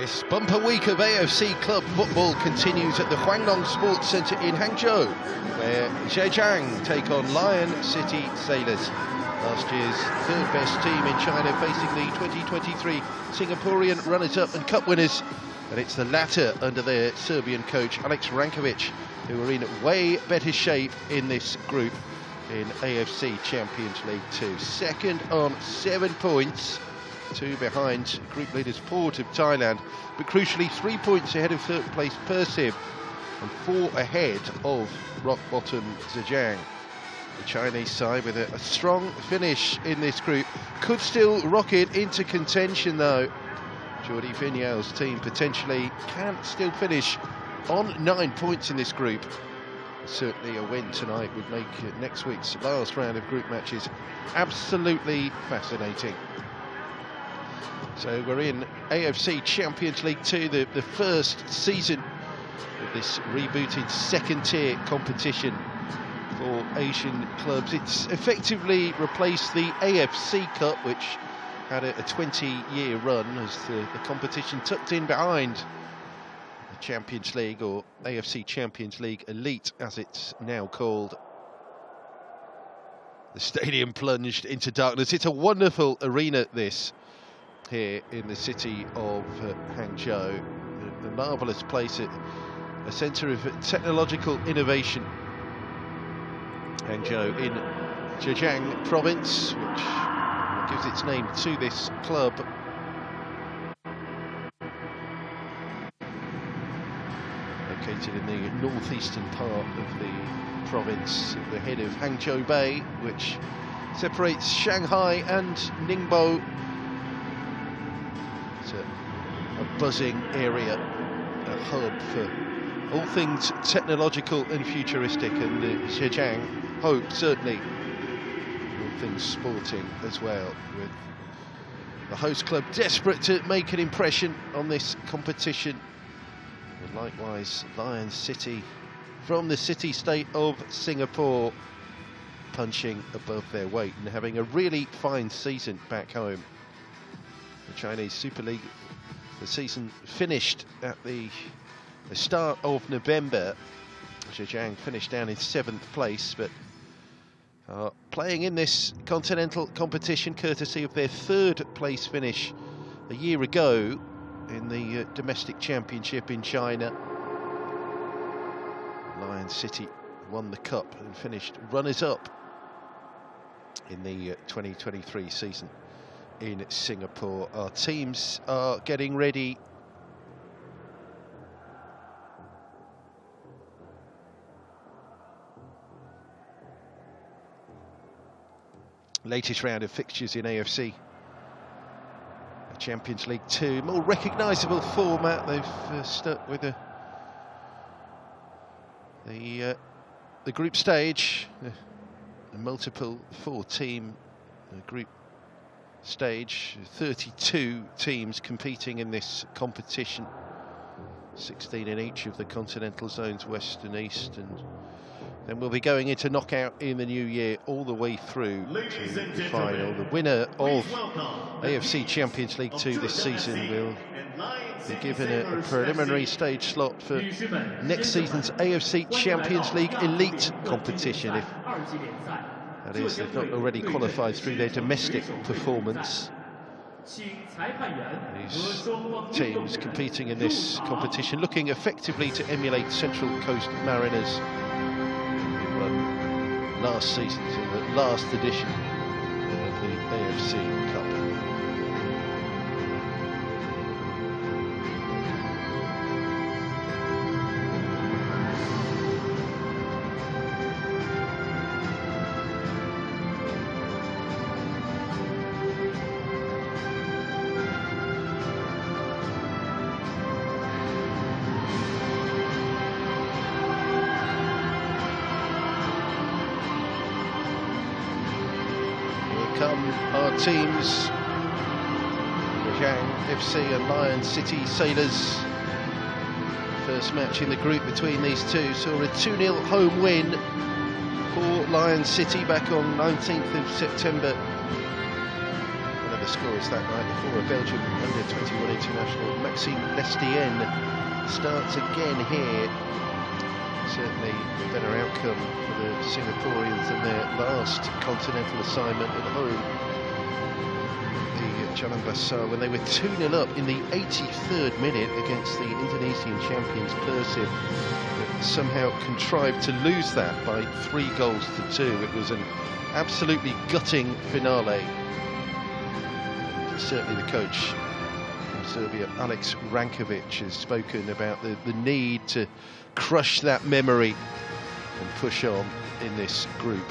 This bumper week of AFC club football continues at the Huanglong Sports Centre in Hangzhou, where Zhejiang take on Lion City Sailors. Last year's third best team in China facing the 2023 Singaporean runners-up and cup winners. And it's the latter under their Serbian coach Alex Rankovic, who are in way better shape in this group in AFC Champions League Two. Second on 7 points. 2 behind group leaders Port of Thailand, but crucially 3 points ahead of third place Persib and 4 ahead of rock bottom Zhejiang. The Chinese side with a strong finish in this group could still rocket into contention though. Jordi Vignal's team potentially can still finish on 9 points in this group. Certainly a win tonight would make next week's last round of group matches absolutely fascinating. So we're in AFC Champions League Two, the first season of this rebooted second-tier competition for Asian clubs. It's effectively replaced the AFC Cup, which had a 20-year run as the competition tucked in behind the Champions League, or AFC Champions League Elite, as it's now called. The stadium plunged into darkness. It's a wonderful arena, this, here in the city of Hangzhou. A marvellous place, a centre of technological innovation. Hangzhou in Zhejiang province, which gives its name to this club. Located in the northeastern part of the province, at the head of Hangzhou Bay, which separates Shanghai and Ningbo. A buzzing area, a hub for all things technological and futuristic, and Zhejiang hope certainly all things sporting as well, with the host club desperate to make an impression on this competition, and likewise Lion City from the city-state of Singapore punching above their weight and having a really fine season back home. The Chinese Super League, the season finished at the start of November. Zhejiang finished down in 7th place, but are playing in this continental competition courtesy of their 3rd place finish a year ago in the domestic championship in China. Lion City won the cup and finished runners-up in the 2023 season in Singapore. Our teams are getting ready. Latest round of fixtures in AFC Champions League Two. More recognisable format. They've stuck with the group stage, a multiple 4-team group stage. 32 teams competing in this competition, 16 in each of the continental zones, west and east, and then we'll be going into knockout in the new year all the way through to the final. The winner of AFC Champions League 2 this season will be given a preliminary stage slot for next season's AFC Champions League Elite competition, if that is, they've not already qualified through their domestic performance. These teams competing in this competition looking effectively to emulate Central Coast Mariners, who won last season in the last edition of the AFC Cup. Come our teams, Zhejiang FC and Lion City Sailors. First match in the group between these two saw a 2-0 home win for Lion City back on 19th of September. One of the scores that night before a Belgium under-21 international international Maxime Lestienne starts again here. Certainly a better outcome for the Singaporeans than their last continental assignment at home. The Jalan Besar, when they were 2-0 up in the 83rd minute against the Indonesian champions Persib, somehow contrived to lose that by 3 goals to 2. It was an absolutely gutting finale. Certainly the coach from Serbia, Alex Rankovic, has spoken about the need to crush that memory and push on in this group.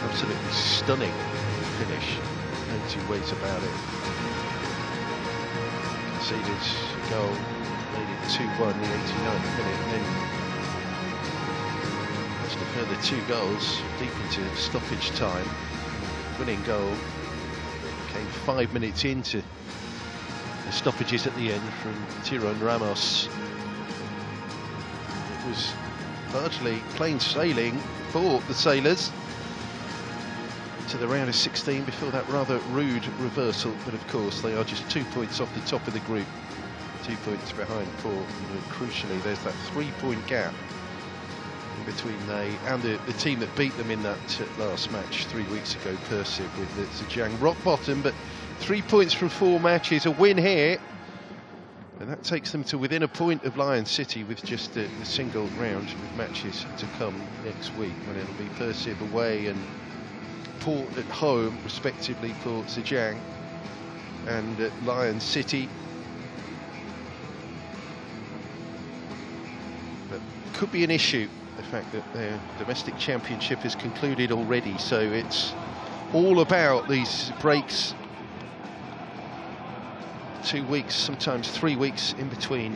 Absolutely stunning finish, no two ways about it. Conceded a goal, made it 2-1 in the 89th minute, and then just a further 2 goals deep into stoppage time. Winning goal came 5 minutes into the stoppages at the end from Tiron Ramos. It was largely plain sailing for the Sailors to the round of 16 before that rather rude reversal, but of course they are just 2 points off the top of the group, 2 points behind Port, and crucially there's that 3-point gap in between they and the team that beat them in that last match 3 weeks ago, Persib, with the Zhejiang rock bottom. But 3 points from 4 matches, a win here, and that takes them to within a point of Lion City, with just a single round of matches to come next week, when it'll be Persib away and Port at home, respectively, for Zhejiang and Lion City. But could be an issue, the fact that their domestic championship is concluded already, so it's all about these breaks. 2 weeks, sometimes 3 weeks in between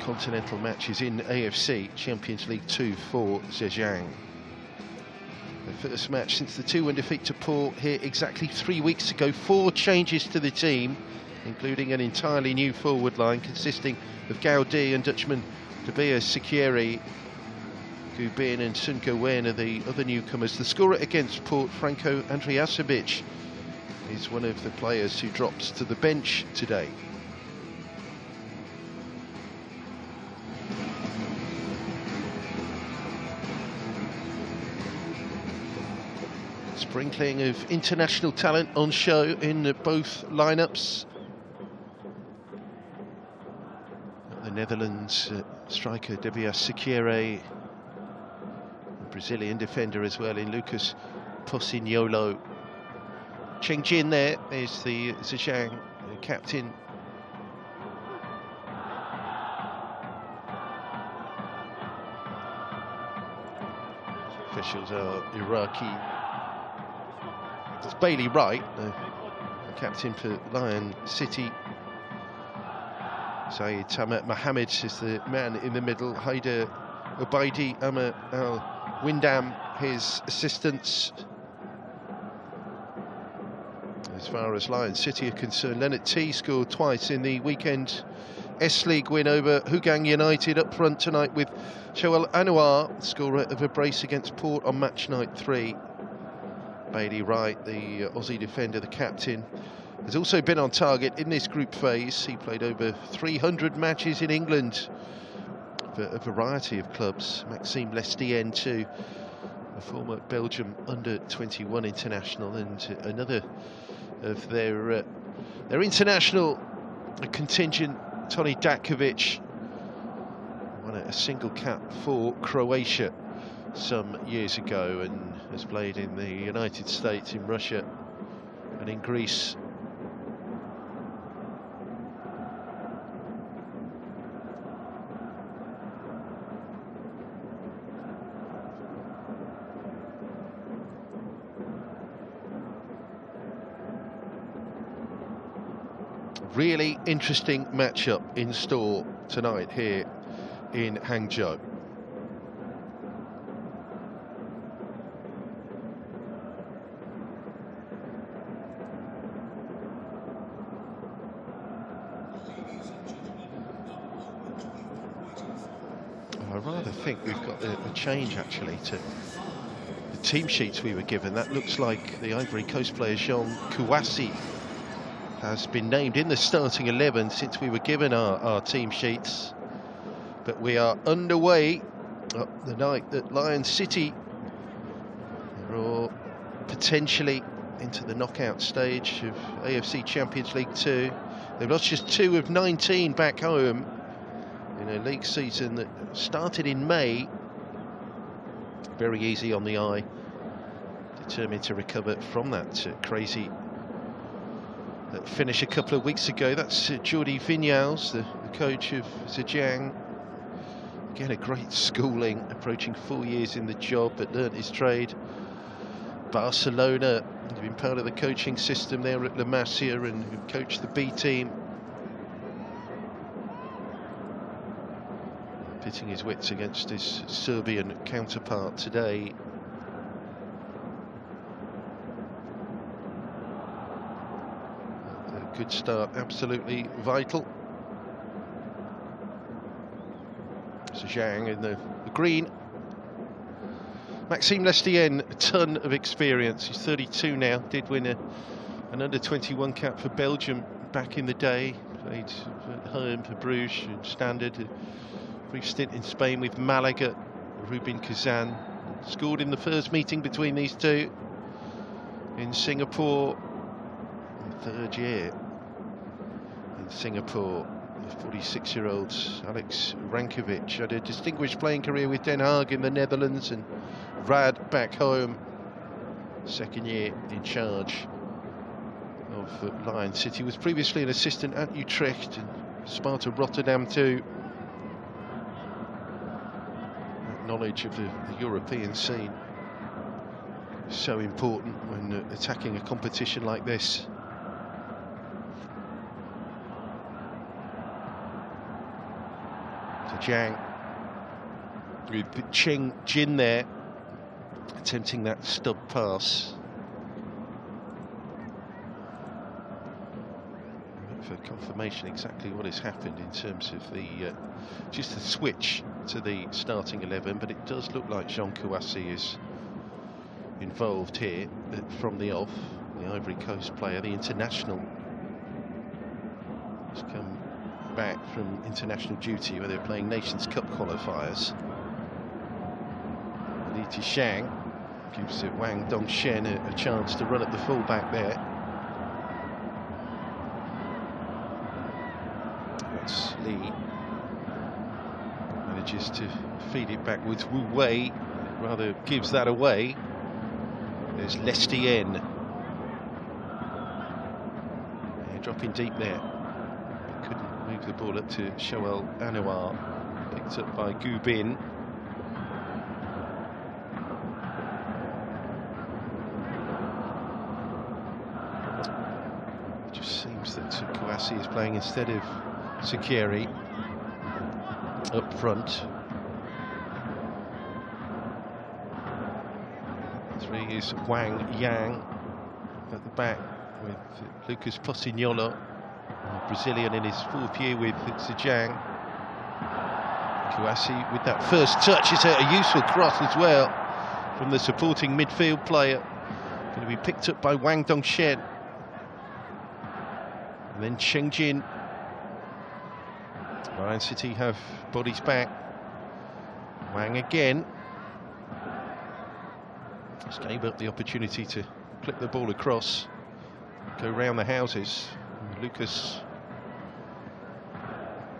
continental matches in AFC Champions League Two for Zhejiang. The first match since the 2-1 defeat to Port here exactly 3 weeks ago. 4 changes to the team, including an entirely new forward line consisting of Gaudi and Dutchman Tobias Sikieri. Gubin and Sun Gowen are the other newcomers. The scorer against Port, Franco Andrijasevic, is one of the players who drops to the bench today. Sprinkling of international talent on show in both lineups. The Netherlands striker Tobias Sikieri, Brazilian defender as well in Lucas Pocinholo. Cheng Jin there is the Zhejiang captain. Officials are Iraqi. It's Bailey Wright, the captain for Lion City. Saeed Tamat Mohammed is the man in the middle. Haider Ubaidi, Amr Al-Windam, his assistants. As far as Lion City are concerned, Leonard T scored twice in the weekend S-League win over Hougang United. Up front tonight with Joel Anouar, scorer of a brace against Port on match night 3. Bailey Wright, the Aussie defender, the captain, has also been on target in this group phase. He played over 300 matches in England for a variety of clubs. Maxime Lestienne too, a former Belgium under-21 international, and another of their international contingent, Toni Datkovic, won a single cap for Croatia some years ago and has played in the United States, in Russia and in Greece. Really interesting matchup in store tonight here in Hangzhou. I rather think we've got a change actually to the team sheets we were given, that looks like the Ivory Coast player Jean Kouassi has been named in the starting 11 since we were given our team sheets. But we are underway up the night that Lion City are potentially into the knockout stage of AFC Champions League 2. They've lost just 2 of 19 back home in a league season that started in May. Very easy on the eye. Determined to recover from that crazy finish a couple of weeks ago. That's Jordi Vinyals, the coach of Zhejiang. Again, a great schooling, approaching 4 years in the job, but learnt his trade. Barcelona, he's been part of the coaching system there at La Masia and coached the B team. Pitting his wits against his Serbian counterpart today. A good start, absolutely vital. Zhejiang in the green. Maxime Lestienne, a ton of experience. He's 32 now. Did win an under-21 cap for Belgium back in the day. Played at home for Bruges and Standard. A brief stint in Spain with Malaga, Rubin Kazan. Scored in the first meeting between these two in Singapore. Third year in Singapore. The 46-year-old Alex Rankovic had a distinguished playing career with Den Haag in the Netherlands and Rad back home. Second year in charge of Lion City. Was previously an assistant at Utrecht and Sparta Rotterdam too. That knowledge of the European scene is so important when attacking a competition like this. Zhejiang with Cheng Jin there, attempting that stub pass. For confirmation exactly what has happened in terms of the just the switch to the starting 11, but it does look like Jean Kouassi is involved here from the off. The Ivory Coast player, the international, has come back from international duty where they're playing Nations Cup qualifiers. Li Tishang gives Wang Dongshen a chance to run at the full-back there. That's Li. Manages to feed it backwards. Wu Wei rather gives that away. There's Lestienne. Yeah, dropping deep there. Couldn't move the ball up to Shoel Anouar. Picked up by Gu Bin. It just seems that Kouassi is playing instead of Sekiri up front. 3 is Wang Yang at the back with Lucas Posignolo, Brazilian in his 4th year with Zhejiang. Kouassi with that first touch. It's a useful cross as well from the supporting midfield player. Going to be picked up by Wang Dongshen. And then Cheng Jin. Lion City have bodies back. Wang again. Just gave up the opportunity to clip the ball across, go round the houses. And Lucas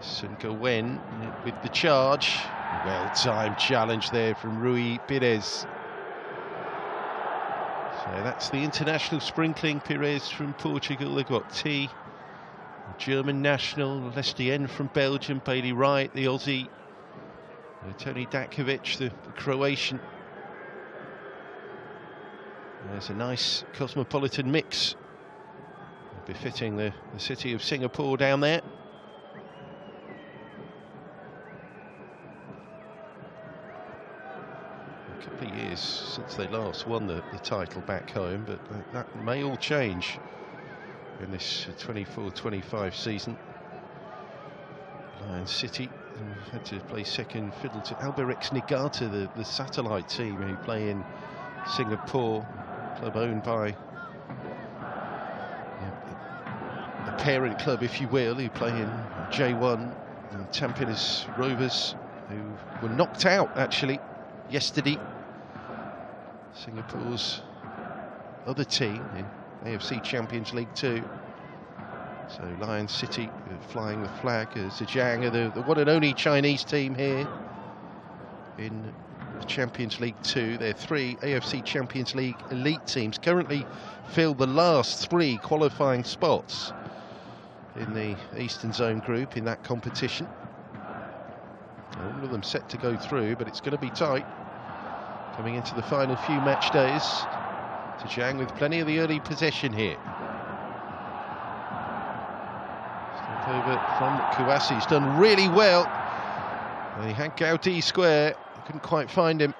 Sengowen with the charge. Well-timed challenge there from Rui Pires. So that's the international sprinkling. Pires from Portugal. They've got T, German national, Lestienne from Belgium, Bailey Wright, the Aussie, Tony Dakovic, the Croatian. There's a nice cosmopolitan mix, befitting the city of Singapore down there. A couple of years since they last won the title back home, but that may all change in this 24-25 season. Lion City had to play second fiddle to Albirex Niigata, the satellite team who play in Singapore, club owned by the parent club, if you will, who play in J1, and Tampines Rovers, who were knocked out actually yesterday. Singapore's other team in AFC Champions League Two. So Lion City flying the flag. Zhejiang are the one and only Chinese team here in the Champions League Two. Their 3 AFC Champions League elite teams currently fill the last 3 qualifying spots in the Eastern Zone group in that competition. All of them set to go through, but it's going to be tight coming into the final few match days. Zhejiang with plenty of the early possession here. Step over from Kouassi. He's done really well. He had Gaudi square, couldn't quite find him.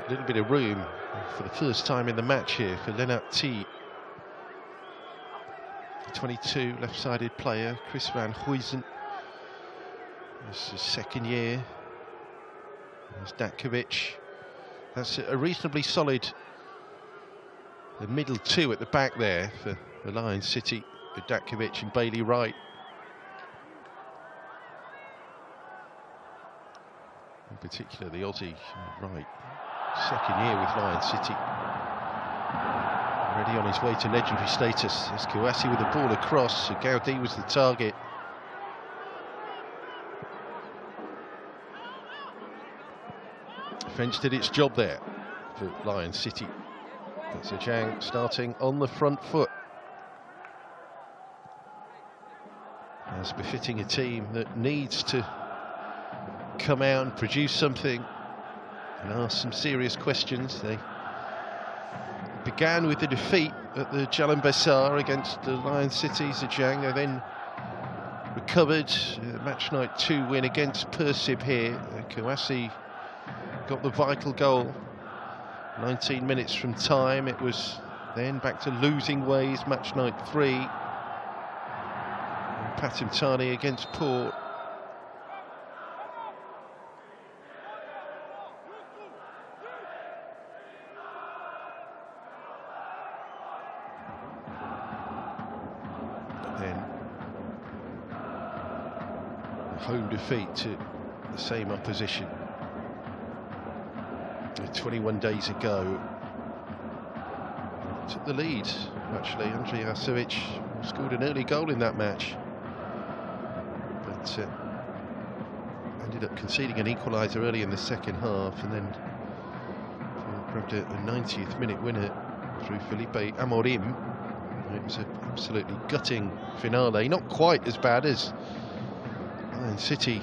A little bit of room for the first time in the match here for Lennart T. 22, left-sided player, Chris van Huysen. This is his second year. There's Datkovic. That's a reasonably solid the middle 2 at the back there for the Lion City, with Datkovic and Bailey Wright. In particular, the Aussie Wright, second year with Lion City. Already on his way to legendary status. There's Kouassi with the ball across, so Gaudi was the target. Defence did its job there for Lion City. But Zhejiang starting on the front foot, as befitting a team that needs to come out and produce something and ask some serious questions. They began with the defeat at the Jalan Besar against the Lion City. Zhejiang, they then recovered match night 2 win against Persib here. Kouassi got the vital goal 19 minutes from time. It was then back to losing ways, match night 3. Patim Tani against Port. Home defeat to the same opposition 21 days ago. Took the lead, actually. Andrei Asovic scored an early goal in that match, but ended up conceding an equalizer early in the second half, and then grabbed a 90th minute winner through Felipe Amorim. It was an absolutely gutting finale, not quite as bad as Lion City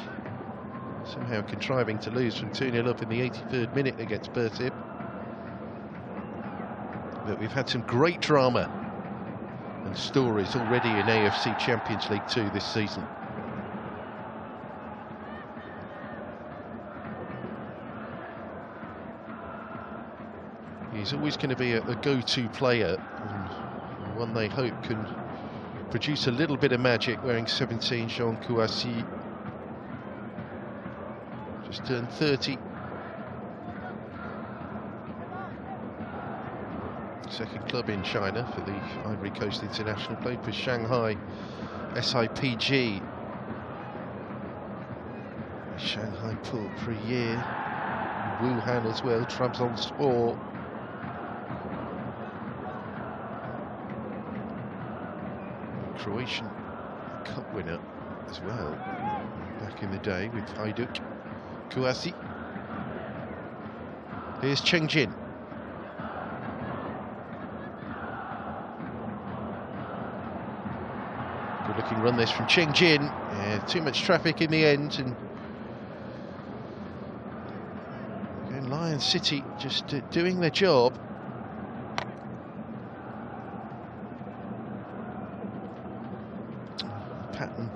somehow contriving to lose from 2-0 up in the 83rd minute against Persib. But we've had some great drama and stories already in AFC Champions League 2 this season. He's always going to be a go-to player, and one they hope can produce a little bit of magic, wearing 17, Jean Kouassi. Just turned 30. Second club in China for the Ivory Coast International. Played for Shanghai SIPG. Shanghai Port for a year. Wuhan as well, Trabzonspor. Croatian Cup winner as well, back in the day with Hajduk. Kouassi. Here's Cheng Jin. Good looking run this from Cheng Jin. Yeah, too much traffic in the end, and again, Lion City just doing their job. Pattern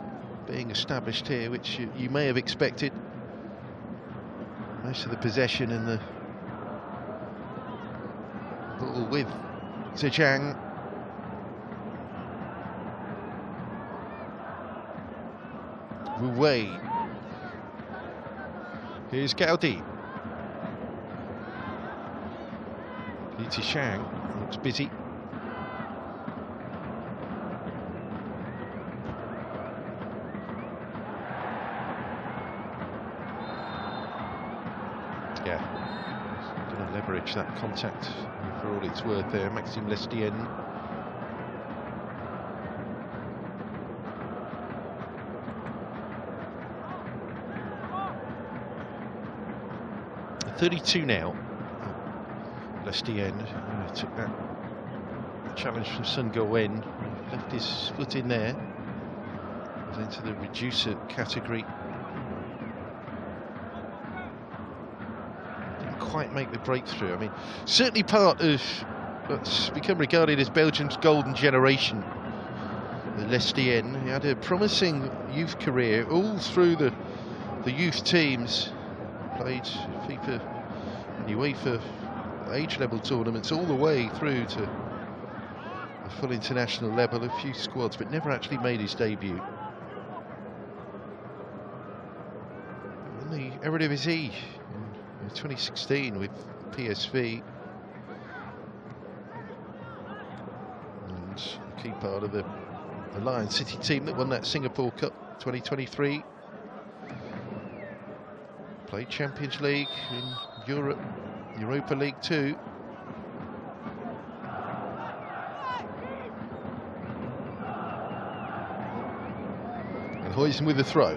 being established here, which you may have expected. Most of the possession and the ball with Zhejiang. Wu Wei. Here's Gaudi. Li Zhejiang looks busy. Yeah, going to leverage that contact for all it's worth there. Maxime Lestienne. .32 now. Lestienne took that challenge from Sun Go-wen, left his foot in there, was into the reducer category. Didn't quite make the breakthrough. I mean, certainly part of what's become regarded as Belgium's golden generation. Lestienne, he had a promising youth career all through the youth teams. Played FIFA and UEFA age-level tournaments all the way through to a full international level, a few squads, but never actually made his debut. And the Eredivisie in 2016 with PSV, and a key part of the Lion City team that won that Singapore Cup 2023. Played Champions League in Europe, Europa League Two. And Huijsen with the throw.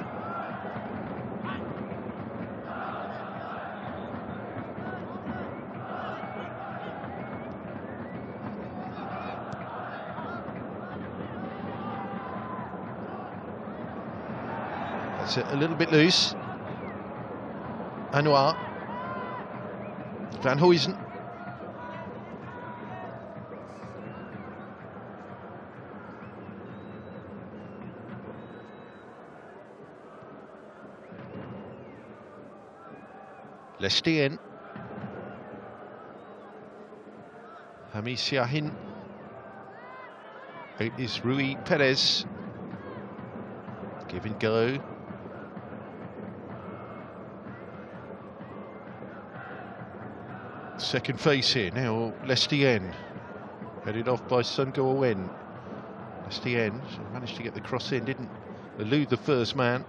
That's a little bit loose. Anouar, Van Huijsen. Lestienne. Hamis Yahin. It is Rui Perez. Give and go. Second face here now. Lestienne headed off by Sun Go-wen. Lestienne managed to get the cross in, didn't elude the first man.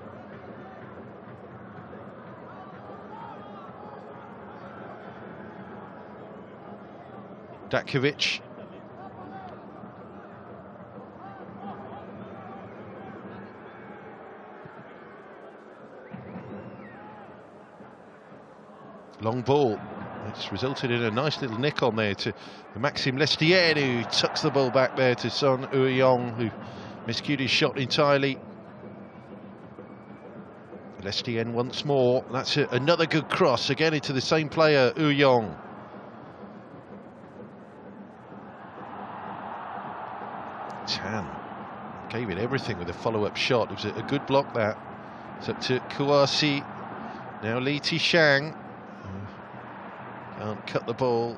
Datkovic. Long ball. It's resulted in a nice little nick on there to Maxime Lestienne, who tucks the ball back there to Son Heung-min, who miscued his shot entirely. Lestienne once more. That's another good cross, again into the same player, Heung-min. Tan gave it everything with a follow-up shot. It was a good block, that. It's up to Kouassi. Now Li Zhejiang. Can't cut the ball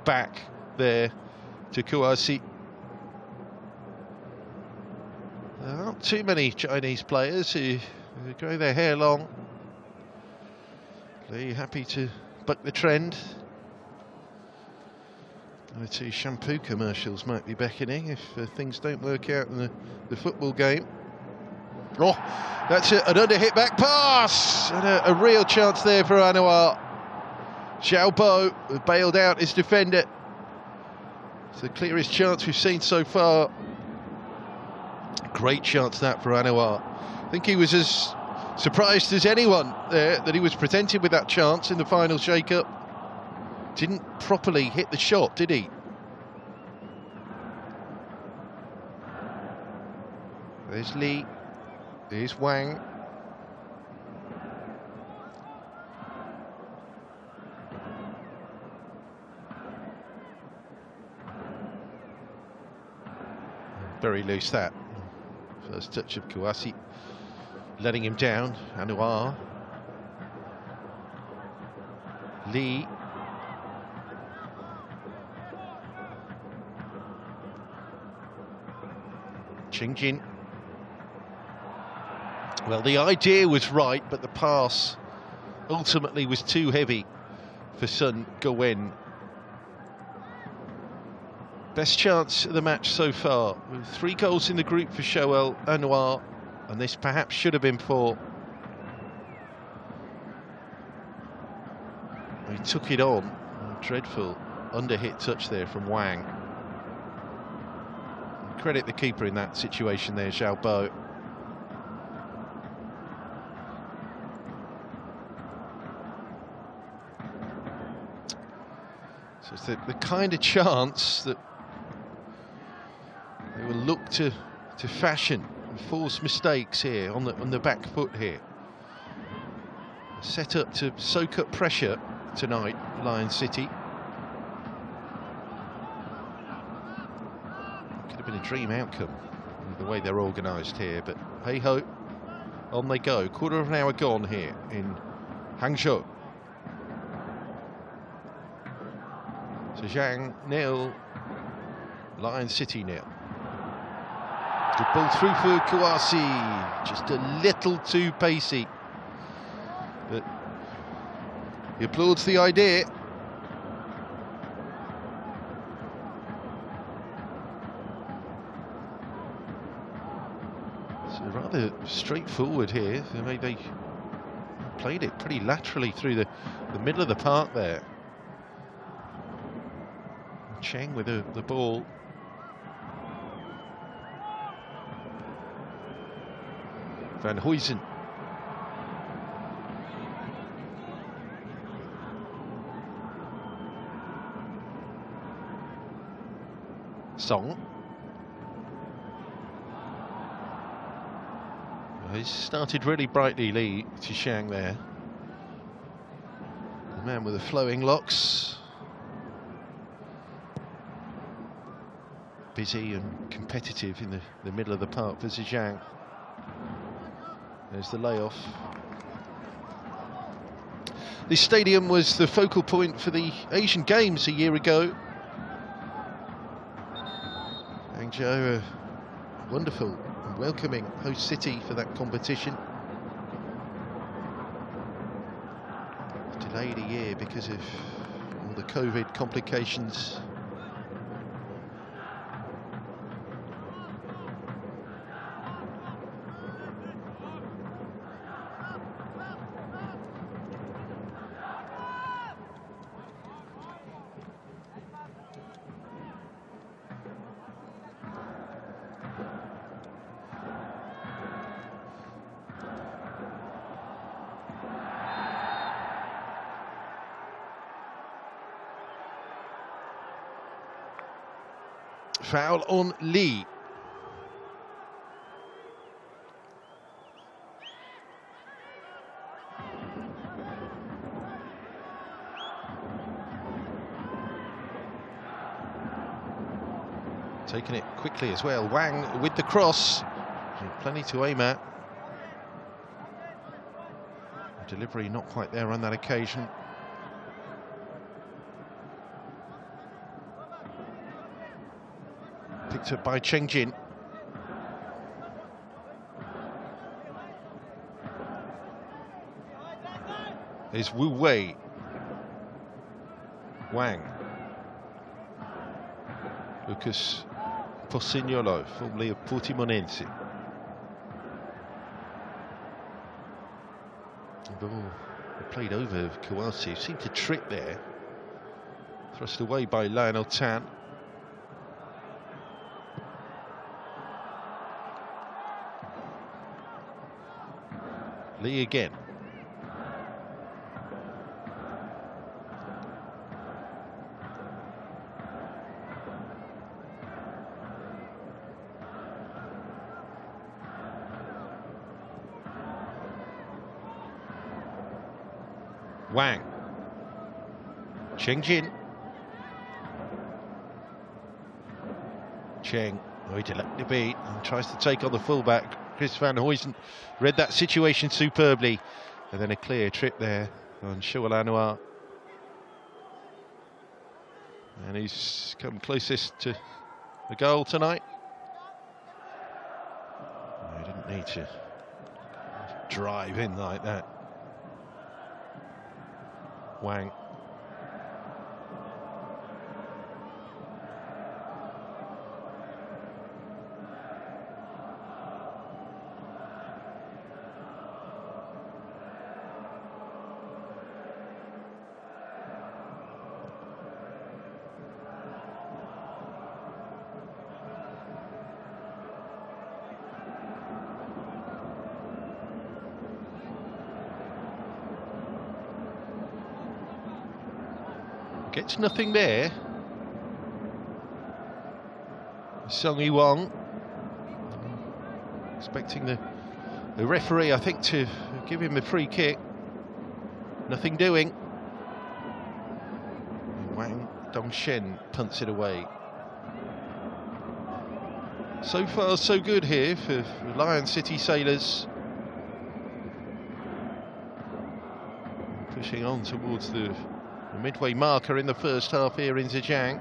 back there to Kouassi. There aren't too many Chinese players who grow their hair long. They're happy to buck the trend. The two shampoo commercials might be beckoning if things don't work out in the football game. Oh, that's an under-hit back pass! And a real chance there for Anouar. Xiao Bo bailed out his defender. It's the clearest chance we've seen so far. Great chance that for Anouar. I think he was as surprised as anyone there that he was presented with that chance in the final shake-up. Didn't properly hit the shot, did he? There's Li. There's Wang. Very loose, that. First touch of Kouassi. Letting him down. Anouar. Li. Qingjin. Well, the idea was right, but the pass ultimately was too heavy for Sun Gowen. Best chance of the match so far, with 3 goals in the group for Joël Anouar, and this perhaps should have been 4. He took it on. Dreadful under-hit touch there from Wang. Credit the keeper in that situation there, Zhao Bo. So it's the kind of chance that they will look to fashion and force mistakes here on the back foot here. Set up to soak up pressure tonight, Lion City. Could have been a dream outcome the way they're organised here, but hey ho, on they go. Quarter of an hour gone here in Hangzhou. Zhejiang 0, Lion City 0. Good ball through for Kouassi, just a little too pacey, but he applauds the idea. So rather straightforward here, the way they played it pretty laterally through the middle of the park there. Cheng with the ball. Van Huysen. Song. Well, he's started really brightly, Li Qishang there. The man with the flowing locks. Busy and competitive in the middle of the park for Zhejiang. There's the layoff. This stadium was the focal point for the Asian Games a year ago. Hangzhou, a wonderful and welcoming host city for that competition. Delayed a year because of all the COVID complications. Foul on Li. Taking it quickly as well. Wang with the cross. Plenty to aim at. Delivery not quite there on that occasion. Picked up by Cheng Jin. There's Wu Wei. Wang. Lucas Porcignolo, formerly of Portimonense. The ball played over Kouassi, seemed to trip there. Thrust away by Lionel Tan. Li again. Wang. Cheng Jin. Cheng, oh, he delayed the beat and tries to take on the fullback. Chris Van Huysen read that situation superbly, and then a clear trip there on Joël Anouar. And he's come closest to the goal tonight. No, he didn't need to drive in like that. Wang. Gets nothing there. Song Yi-Wong expecting the referee, I think, to give him a free kick. Nothing doing. Wang Dongshen punts it away. So far, so good here for Lion City Sailors. Pushing on towards the midway marker in the first half here in Zhejiang.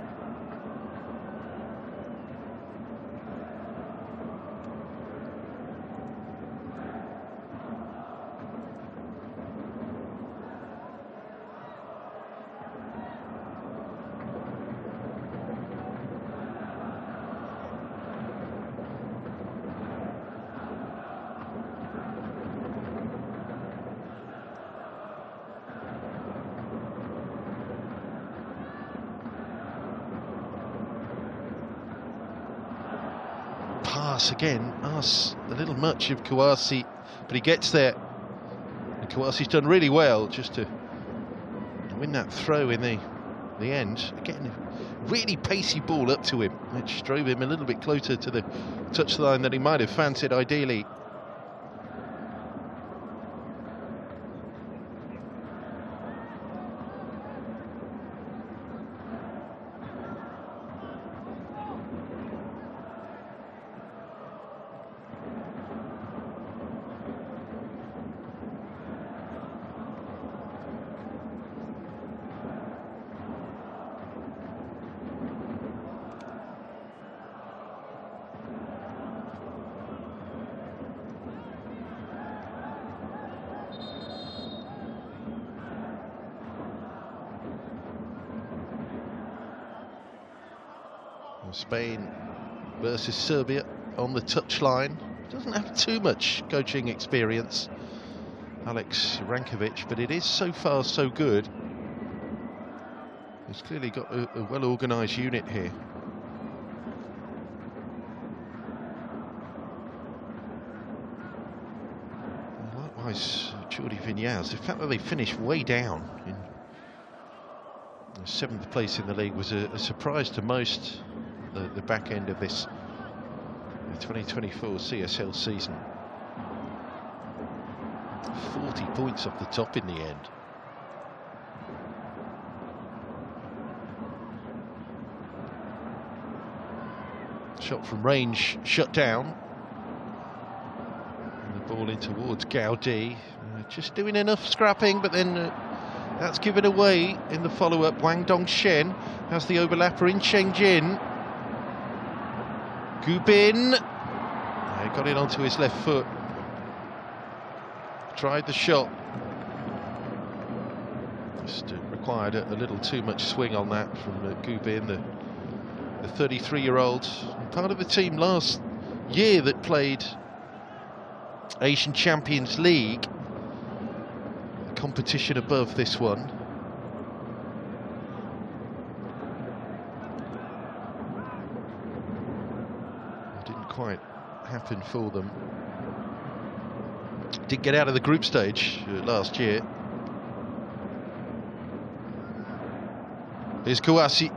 Pass again, asks a little much of Kouassi, but he gets there. And Kouassi's done really well just to win that throw in the end. Again, a really pacey ball up to him, which drove him a little bit closer to the touchline than he might have fancied ideally. Spain versus Serbia on the touchline. Doesn't have too much coaching experience, Alex Rankovic, but it is so far so good. He's clearly got a well-organised unit here. And likewise, Jordi Vinyals. The fact that they finished way down in 7th place in the league was a surprise to most. The back end of this 2024 CSL season. 40 points off the top in the end. Shot from range shut down. And the ball in towards Gaudi. Just doing enough scrapping, but then that's given away in the follow-up. Wang Dongshen has the overlapper in Chengjin. Gubin, got it onto his left foot, tried the shot, just required a little too much swing on that from Gubin, the 33-year-old, part of a team last year that played Asian Champions League, a competition above this one. Quite happened for them. Did get out of the group stage last year. Here's Kouassi.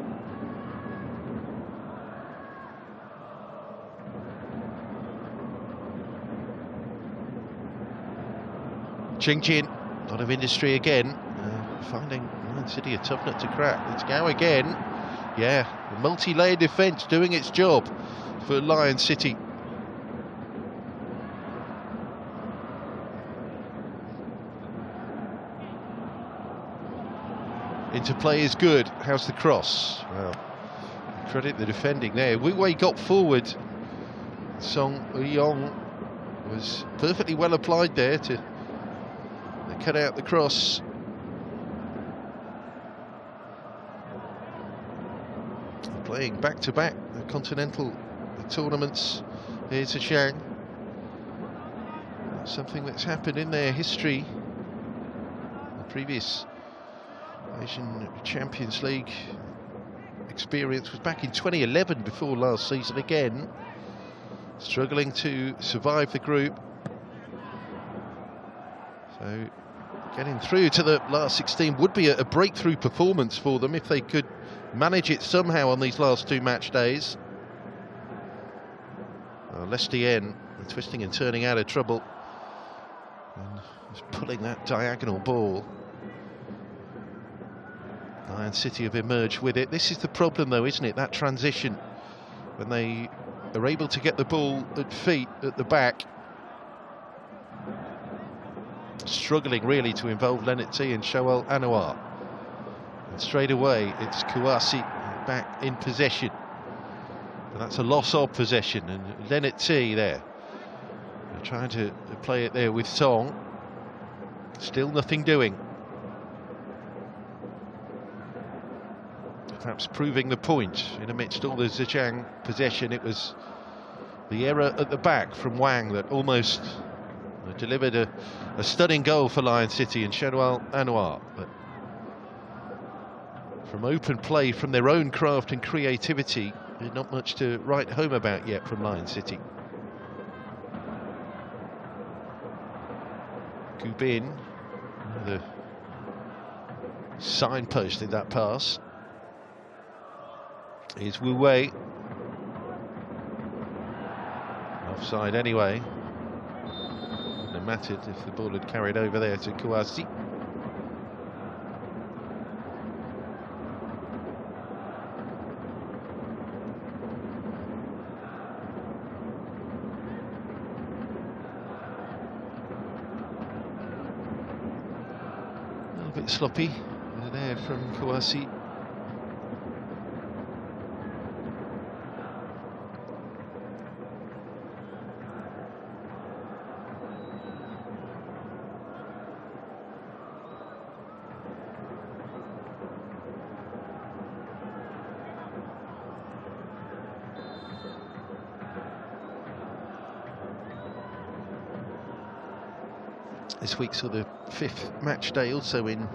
Chengjin, a lot of industry again. Finding Man City a tough nut to crack. Let's go again. Yeah, the multi-layer defence doing its job for Lion City. Interplay is good. How's the cross? Well, credit the defending there. Wei got forward. Song Yi-Wong was perfectly well applied there to cut out the cross. Playing back-to-back the continental tournaments here to Zhejiang. Something that's happened in their history. The previous Asian Champions League experience was back in 2011, before last season again. Struggling to survive the group. So getting through to the last 16 would be a breakthrough performance for them if they could manage it somehow on these last two match days. Lestienne twisting and turning out of trouble. And just pulling that diagonal ball. Lion City have emerged with it. This is the problem though, isn't it? That transition. When they are able to get the ball at feet at the back. Struggling really to involve Leneti and Shoal Anouar. And straight away it's Kouassi back in possession. But that's a loss of possession, and Leneti there. They're trying to play it there with Song. Still nothing doing. Perhaps proving the point in amidst all the Zhejiang possession. It was the error at the back from Wang that almost delivered a stunning goal for Lion City and Shoal Anouar. But from open play, from their own craft and creativity, not much to write home about yet from Lion City. Gubin, the signpost in that pass. Here's Wu Wei. Offside anyway. Wouldn't have mattered if the ball had carried over there to Kouassi. A little bit sloppy there from Kouassi. This week's the fifth match day, also in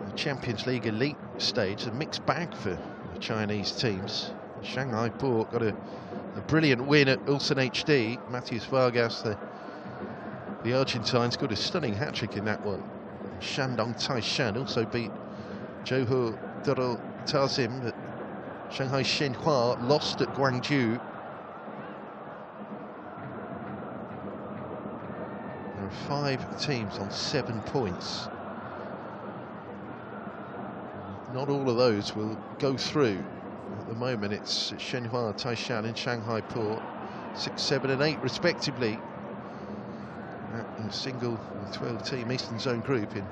the Champions League elite stage. A mixed bag for the Chinese teams. Shanghai Port got a brilliant win at Ulsan HD. Matheus Vargas, the Argentine, scored a stunning hat-trick in that one. Shandong Taishan also beat Johor Darul Ta'zim, but Shanghai Shenhua lost at Guangzhou. There are 5 teams on 7 points. Not all of those will go through. At the moment it's Shenhua, Taishan and Shanghai Port, 6, 7 and 8 respectively, at a single 12-team Eastern Zone group in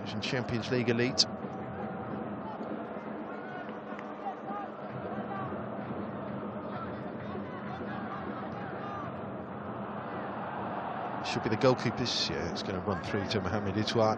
Asian Champions League Elite. Should be the goalkeepers. Yeah, it's going to run through to Mohamed Itouat.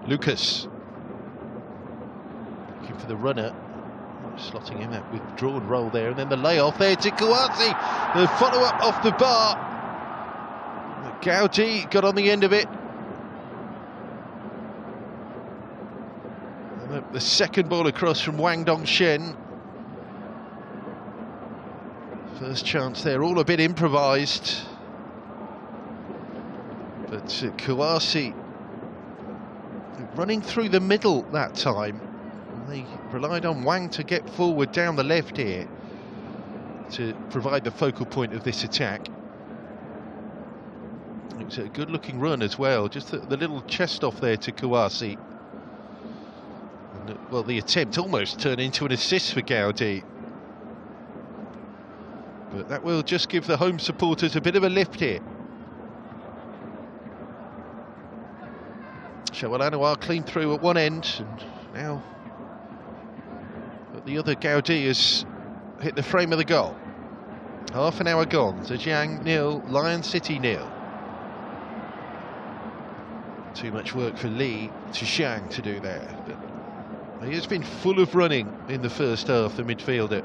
Lucas looking for the runner, slotting in that withdrawn roll there, and then the layoff there to Kouassi. The follow-up off the bar. Gaudi got on the end of it. And the second ball across from Wang Dongshen. First chance there, all a bit improvised. But Kouassi running through the middle that time. And they relied on Wang to get forward down the left here to provide the focal point of this attack. It was a good looking run as well, just the little chest off there to Kouassi. And, well, the attempt almost turned into an assist for Gaudi. But that will just give the home supporters a bit of a lift here. Shawalanoa clean through at one end, and now at the other, Gaudi has hit the frame of the goal. Half an hour gone. Zhejiang 0, Lion City 0. Too much work for Li Zhishang to do there. But he has been full of running in the first half, the midfielder.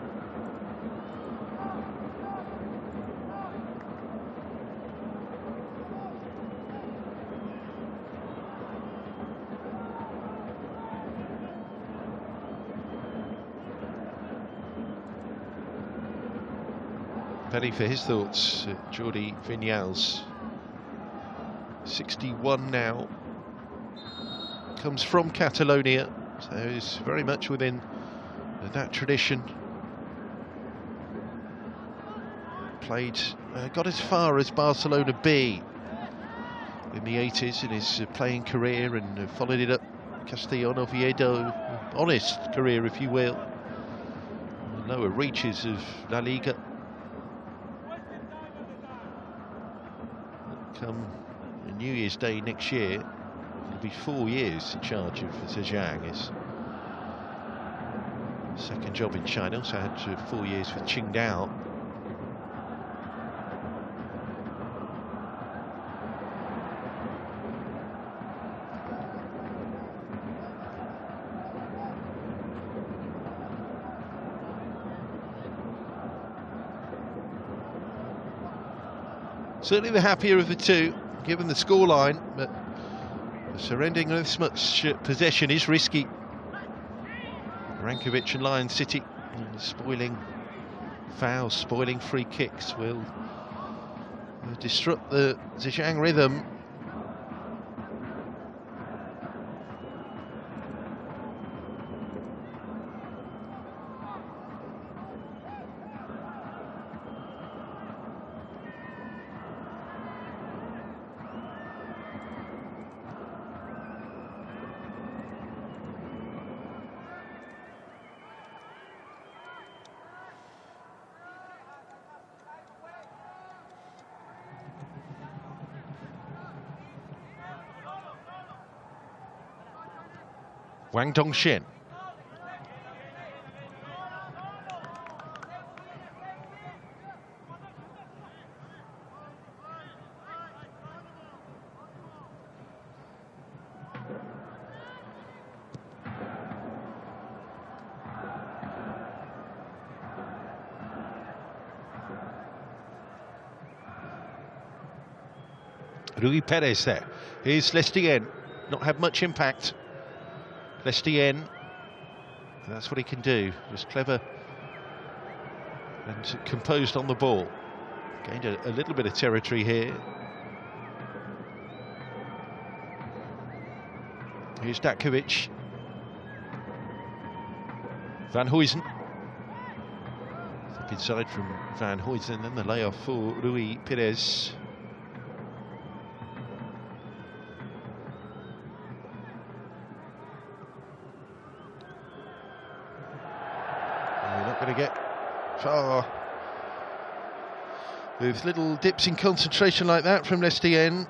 Penny for his thoughts, Jordi Vinyals. 61 now. Comes from Catalonia, so he's very much within that tradition. Played, got as far as Barcelona B in the 80s in his playing career, and followed it up Castellón Oviedo, honest career if you will. The lower reaches of La Liga. Come New Year's Day next year, it'll be 4 years in charge of Zhejiang. His second job in China. Also had 4 years with Qingdao. Certainly the happier of the two, given the scoreline, but surrendering this much possession is risky. Rankovic and Lion City spoiling fouls, spoiling free kicks will disrupt the Zhejiang rhythm. Wang Dongshen. Rui Perez there. Here's Lestien. Not had much impact. Lestien, that's what he can do. Just clever and composed on the ball. Gained a little bit of territory here. Here's Datkovic. Van Huysen. Up inside from Van Huysen, then the layoff for Rui Perez. Going to get far with little dips in concentration like that from Lestien.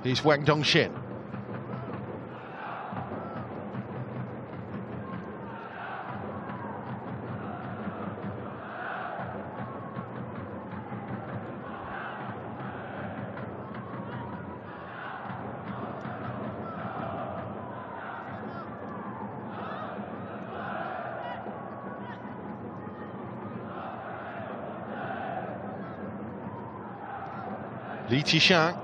Here's Wang Dongshen. Zhejiang.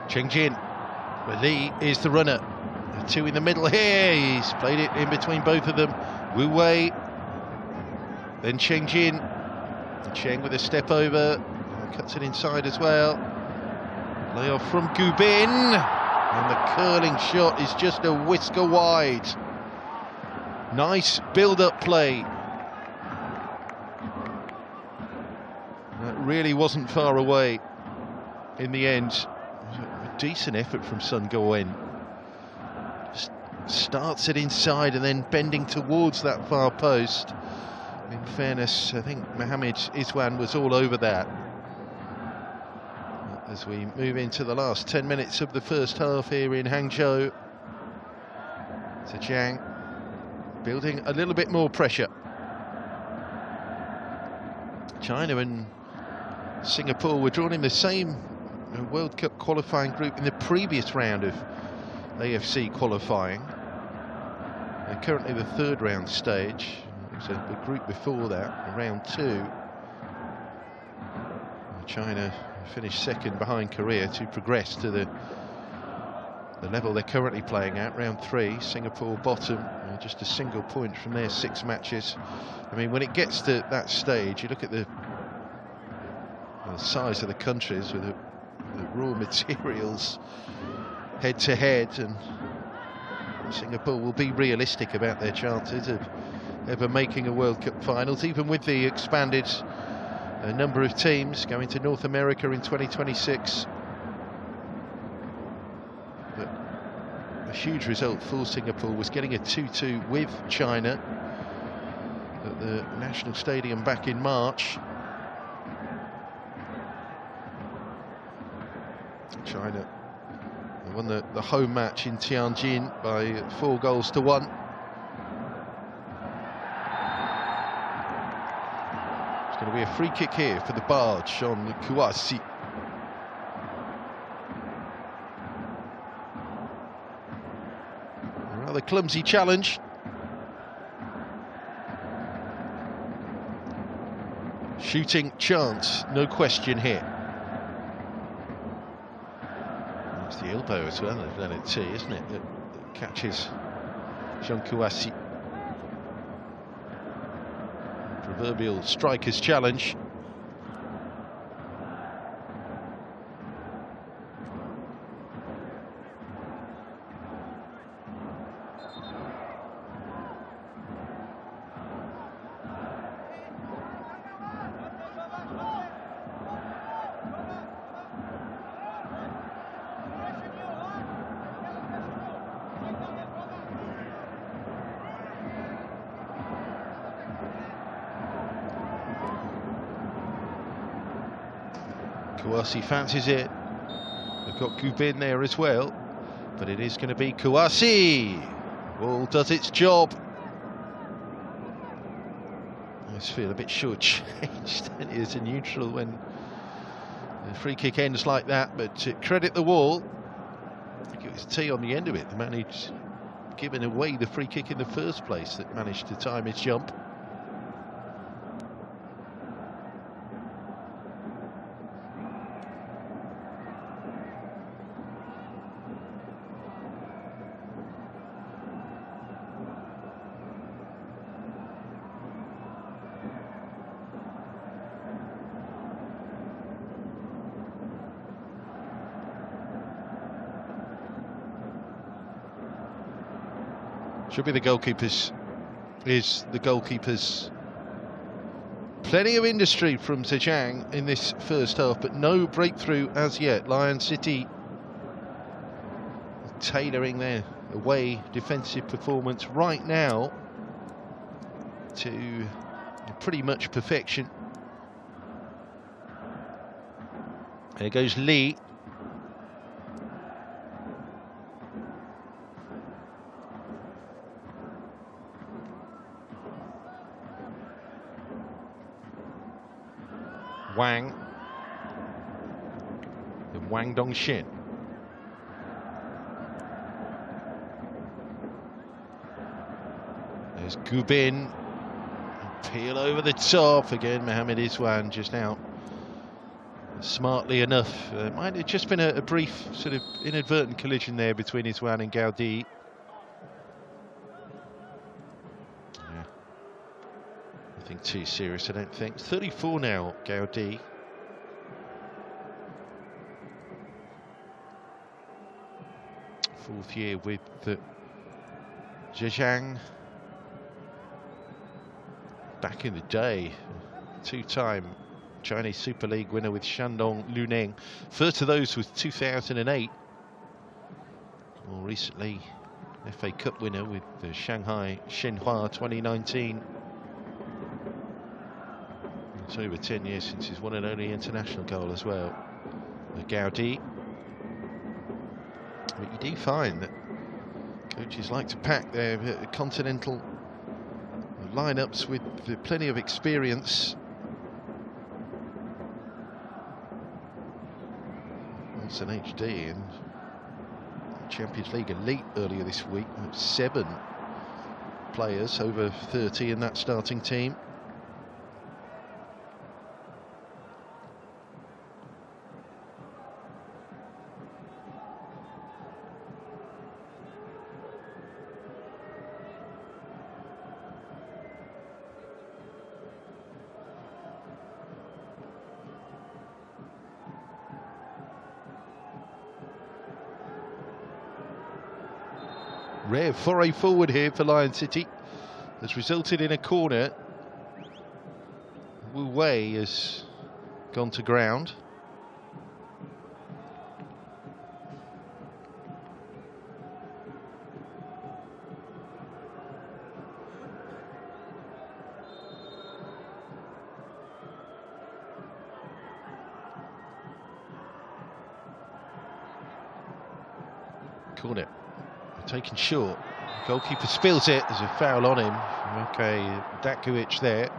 Zhejiang, where Li is the runner. The two in the middle here. He's played it in between both of them. Wu Wei, then Zhejiang. Cheng with a step over, cuts it inside as well. Layoff from Gu Bin, and the curling shot is just a whisker wide. Nice build-up play. That really wasn't far away in the end. A decent effort from Sun Goen. Just starts it inside and then bending towards that far post. In fairness, I think Mohamed Iswan was all over that. As we move into the last 10 minutes of the first half here in Hangzhou, Zhejiang building a little bit more pressure. China and Singapore were drawn in the same World Cup qualifying group in the previous round of AFC qualifying. They're currently the third round stage. So the group before that, round 2, China finished second behind Korea to progress to the level they're currently playing at, round 3. Singapore bottom, just a single point from their 6 matches. I mean, when it gets to that stage, you look at the size of the countries with the raw materials head to head, and Singapore will be realistic about their chances of ever making a World Cup finals, even with the expanded number of teams going to North America in 2026. But a huge result for Singapore was getting a 2-2 with China at the National Stadium back in March. China won the home match in Tianjin by 4-1. It's going to be a free kick here for the barge on Kouassi. A rather clumsy challenge. Shooting chance, no question here. It's the elbow as well, then it's T, isn't it? That catches Jean Kouassi. Proverbial striker's challenge. Kouassi fancies it. They've got Gu Bin there as well, but it is going to be Kouassi. Ball does its job. I just feel a bit short-changed as a neutral when the free kick ends like that, but to credit the wall, I think it was T on the end of it, the man who'd given away the free kick in the first place that managed to time his jump. Should be the goalkeepers. Is the goalkeepers. Plenty of industry from Zhejiang in this first half, but no breakthrough as yet. Lion City tailoring their away defensive performance right now to pretty much perfection. There goes Li. Wang, and Wang Dongxin. There's Gu Bin, Peel over the top again. Mohamed Iswan just out smartly enough. Might have just been a brief sort of inadvertent collision there between Iswan and Gaudi. Yeah. Nothing too serious, I don't think. 34 now, Gaudi. Fourth year with the Zhejiang. Back in the day, two-time Chinese Super League winner with Shandong Luneng. First of those was 2008. More recently, FA Cup winner with the Shanghai Shenhua 2019. It's over 10 years since his one and only international goal as well. The Gaudi. But you do find that coaches like to pack their continental lineups with plenty of experience. It's an HD in Champions League Elite earlier this week. 7 players over 30 in that starting team. Rare foray forward here for Lion City has resulted in a corner. Wu Wei has gone to ground. Corner taken short. Goalkeeper spills it. There's a foul on him. Okay, Dakovic there.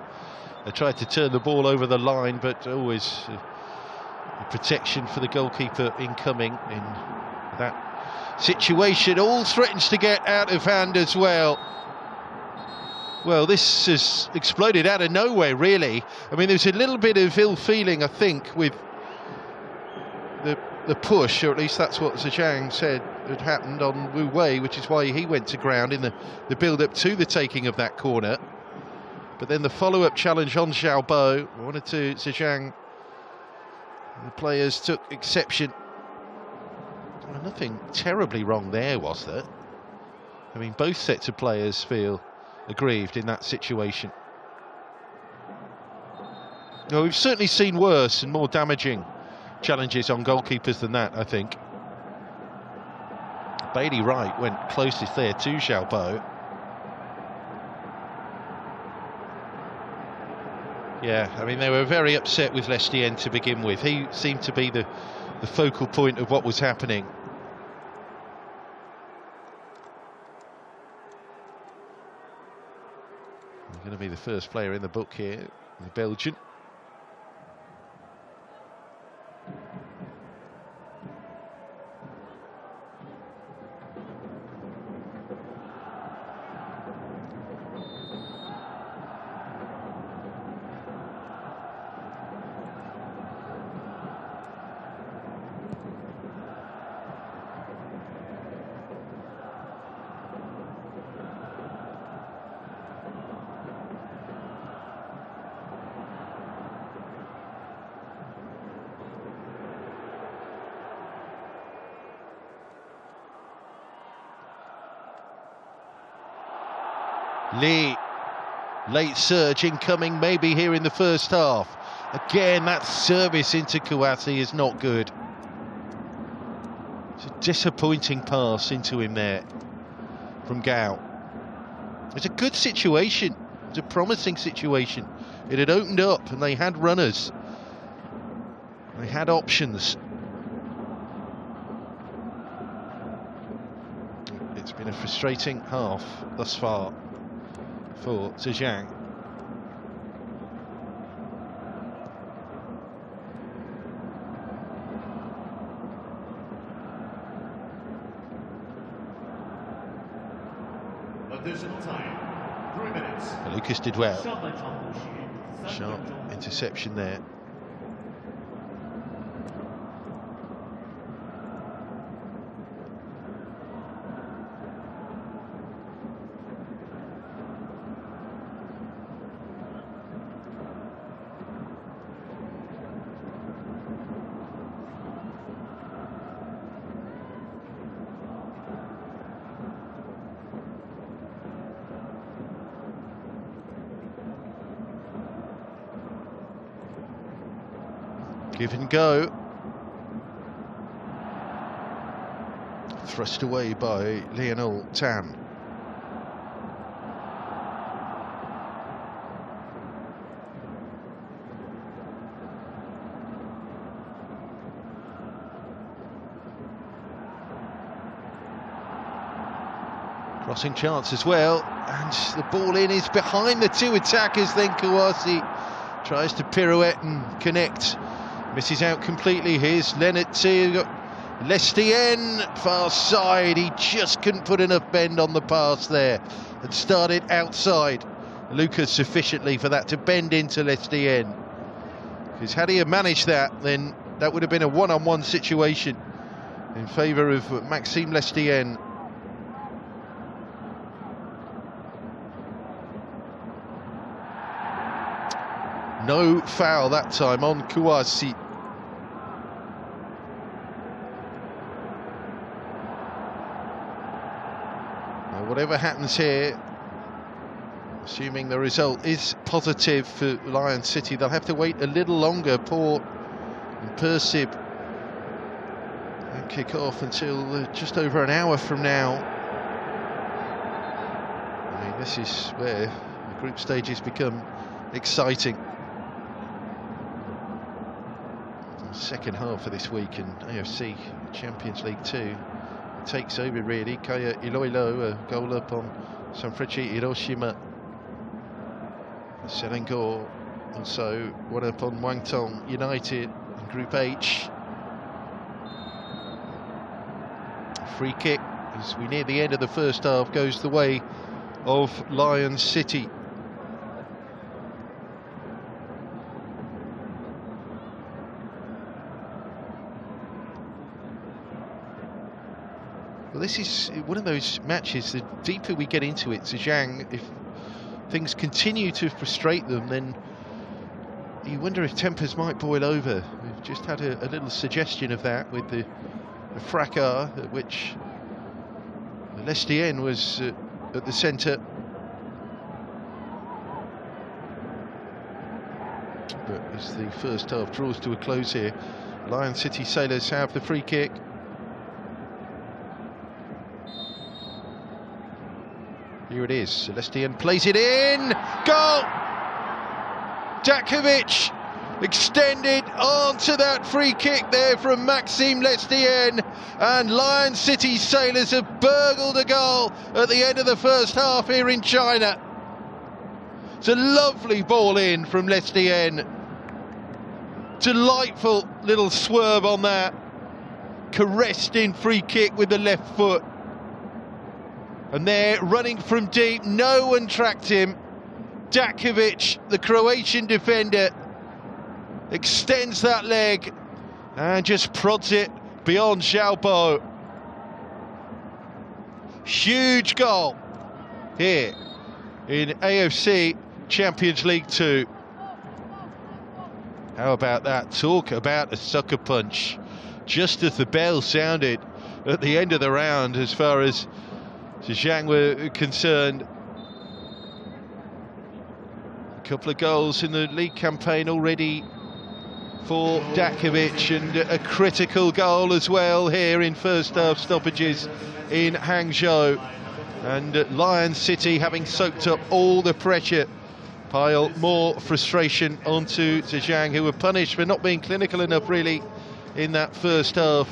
They tried to turn the ball over the line, but always protection for the goalkeeper incoming in that situation. All threatens to get out of hand as well. Well, this has exploded out of nowhere, really. I mean, there's a little bit of ill feeling, I think, with the push, or at least that's what Zhejiang said had happened on Wu Wei, which is why he went to ground in the build-up to the taking of that corner. But then the follow-up challenge on Xiaobo, wanted to Zhejiang. The players took exception. Well, nothing terribly wrong there, was there? I mean, both sets of players feel aggrieved in that situation. No, we've certainly seen worse and more damaging challenges on goalkeepers than that, I think. Bailey Wright went closest there to Xiaobo. Yeah, I mean, they were very upset with Lestienne to begin with. He seemed to be the focal point of what was happening. He's going to be the first player in the book here, the Belgian. Lee, late surge incoming, maybe here in the first half. Again, that service into Kouassi is not good. It's a disappointing pass into him there from Gao. It's a good situation. It's a promising situation. It had opened up and they had runners. They had options. It's been a frustrating half thus far for Zhejiang. Additional time, Lucas did well. Sharp interception there. Give and go. Thrust away by Lionel Tan. Crossing chance as well, and the ball in is behind the two attackers. Then Kouassi tries to pirouette and connect. Misses out completely. Here's Leonard T. Lestien, far side. He just couldn't put enough bend on the pass there and started outside Lucas sufficiently for that to bend into Lestien. Because had he managed that, then that would have been a one-on-one situation in favour of Maxime Lestien. No foul that time on Kouassi. Now, whatever happens here, assuming the result is positive for Lion City, they'll have to wait a little longer. Port and Persib won't kick off until just over an hour from now. I mean, this is where the group stages become exciting. Second half of this week in AFC Champions League 2 takes over really. Kaya Iloilo, a goal up on Sanfrecce Hiroshima. Selangor also one up on Wangtong United in Group H. Free kick as we near the end of the first half goes the way of Lion City. Well, this is one of those matches, the deeper we get into it, Zhejiang, if things continue to frustrate them, then you wonder if tempers might boil over. We've just had a little suggestion of that with the fracas at which Lestien was at the centre. But as the first half draws to a close here, Lion City Sailors have the free kick. Here it is, Celestian plays it in, goal! Dakovic extended onto that free kick there from Maxime Lestien, and Lion City Sailors have burgled a goal at the end of the first half here in China. It's a lovely ball in from Lestien. Delightful little swerve on that. Caressed in free kick with the left foot. And there, running from deep, no one tracked him. Dakovic, the Croatian defender, extends that leg and just prods it beyond Xiaobo. Huge goal here in AFC Champions League 2. How about that? Talk about a sucker punch. Just as the bell sounded at the end of the round, as far as Zhejiang were concerned. A couple of goals in the league campaign already for Dakovic, and a critical goal as well here in first half stoppages in Hangzhou. And Lion City, having soaked up all the pressure, pile more frustration onto Zhejiang, who were punished for not being clinical enough really in that first half.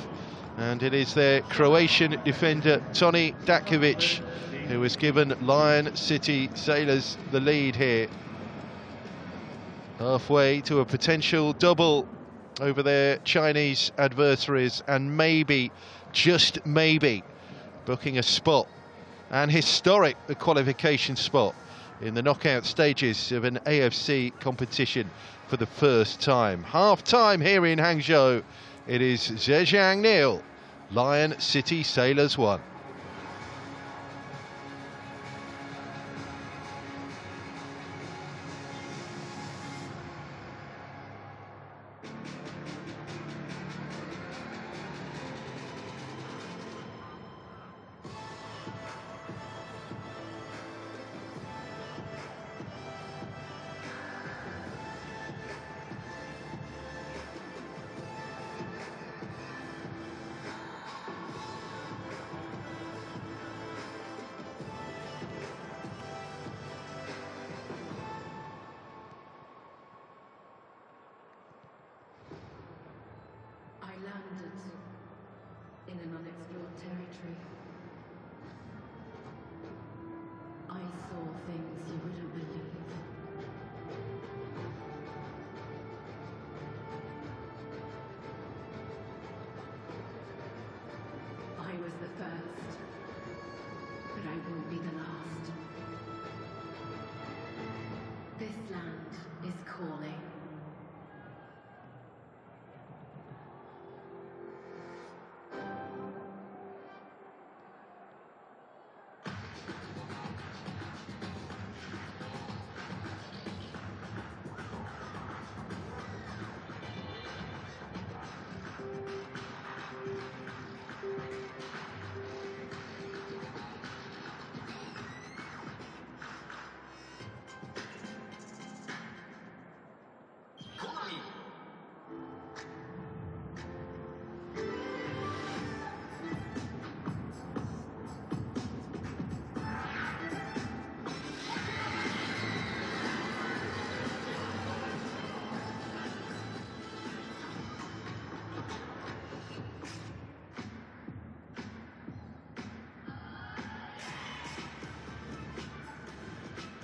And it is their Croatian defender, Toni Dakovic, who has given Lion City Sailors the lead here. Halfway to a potential double over their Chinese adversaries, and maybe, just maybe, booking a spot, an historic qualification spot in the knockout stages of an AFC competition for the first time. Half-time here in Hangzhou. It is Zhejiang 0, Lion City Sailors 1. In an unexplored territory, I saw things you wouldn't believe. I was the first, but I won't be the last. This land is calling.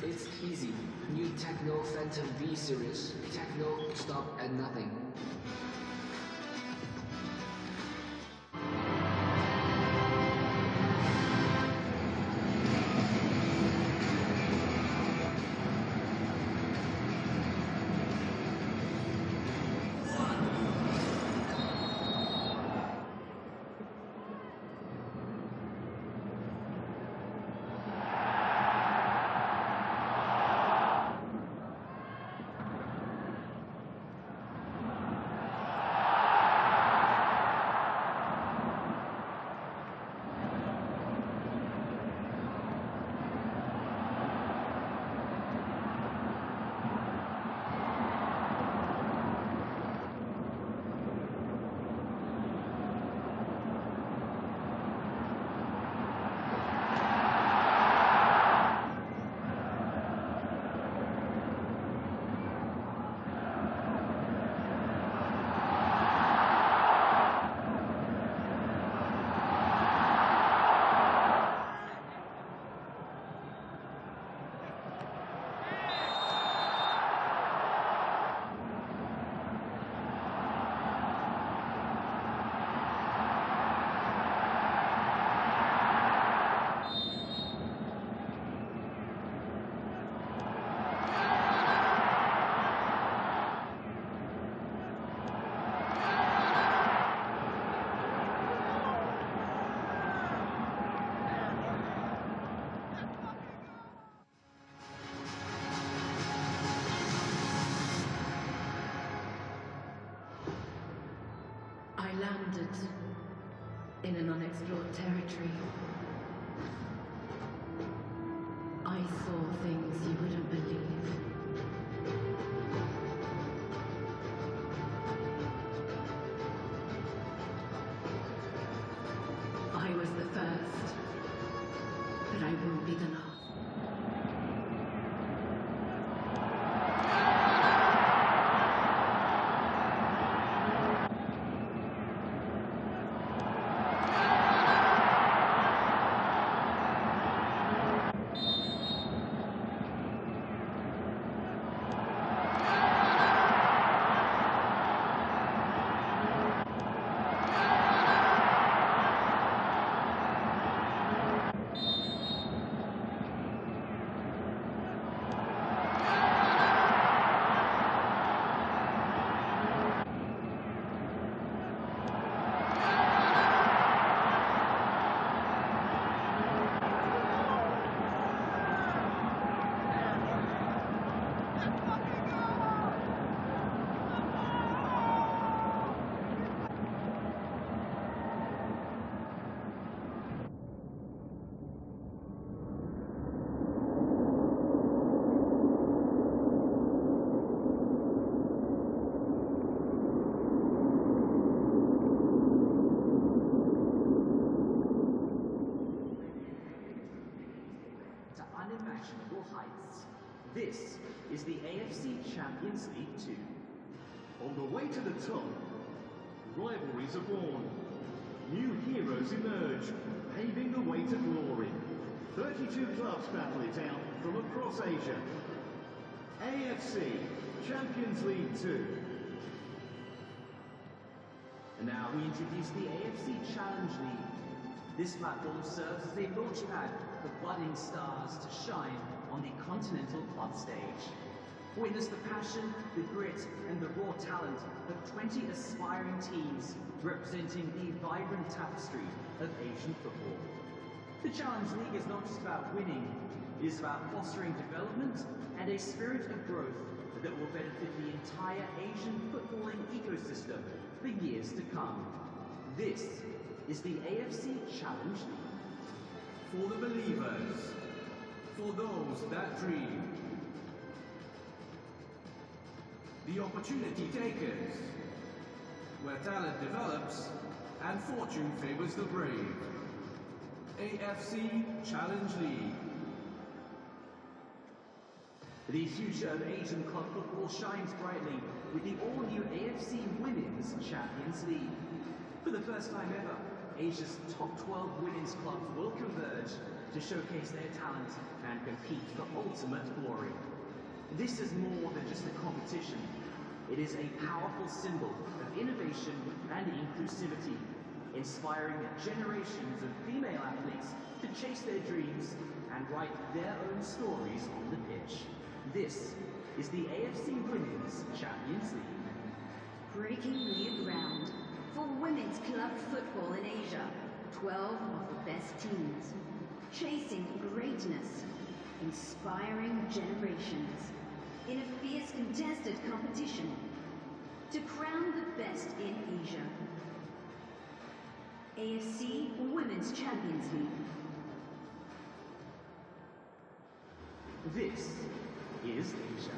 It's easy. New Techno Phantom V series. Techno, stop at nothing. I landed in an unexplored territory. I saw things you wouldn't believe. I was the first, but I won't be the last. Unimaginable heights. This is the AFC Champions League Two. On the way to the top, rivalries are born. New heroes emerge, paving the way to glory. 32 clubs battle it out from across Asia. AFC Champions League Two. And now we introduce the AFC Challenge League. This platform serves as a launchpad for budding stars to shine on the continental club stage. Witness the passion, the grit, and the raw talent of 20 aspiring teams representing the vibrant tapestry of Asian football. The Challenge League is not just about winning, it is about fostering development and a spirit of growth that will benefit the entire Asian footballing ecosystem for years to come. This is the AFC Challenge League. For the believers, for those that dream, the opportunity takers, where talent develops and fortune favors the brave. AFC Challenge League. The future of Asian club football shines brightly with the all-new AFC Women's Champions League. For the first time ever, Asia's top 12 women's clubs will converge to showcase their talent and compete for ultimate glory. This is more than just a competition. It is a powerful symbol of innovation and inclusivity, inspiring generations of female athletes to chase their dreams and write their own stories on the pitch. This is the AFC Women's Champions League. Breaking new ground for women's club football in Asia. 12 of the best teams. Chasing greatness. Inspiring generations. In a fierce contested competition. To crown the best in Asia. AFC Women's Champions League. This is Asia.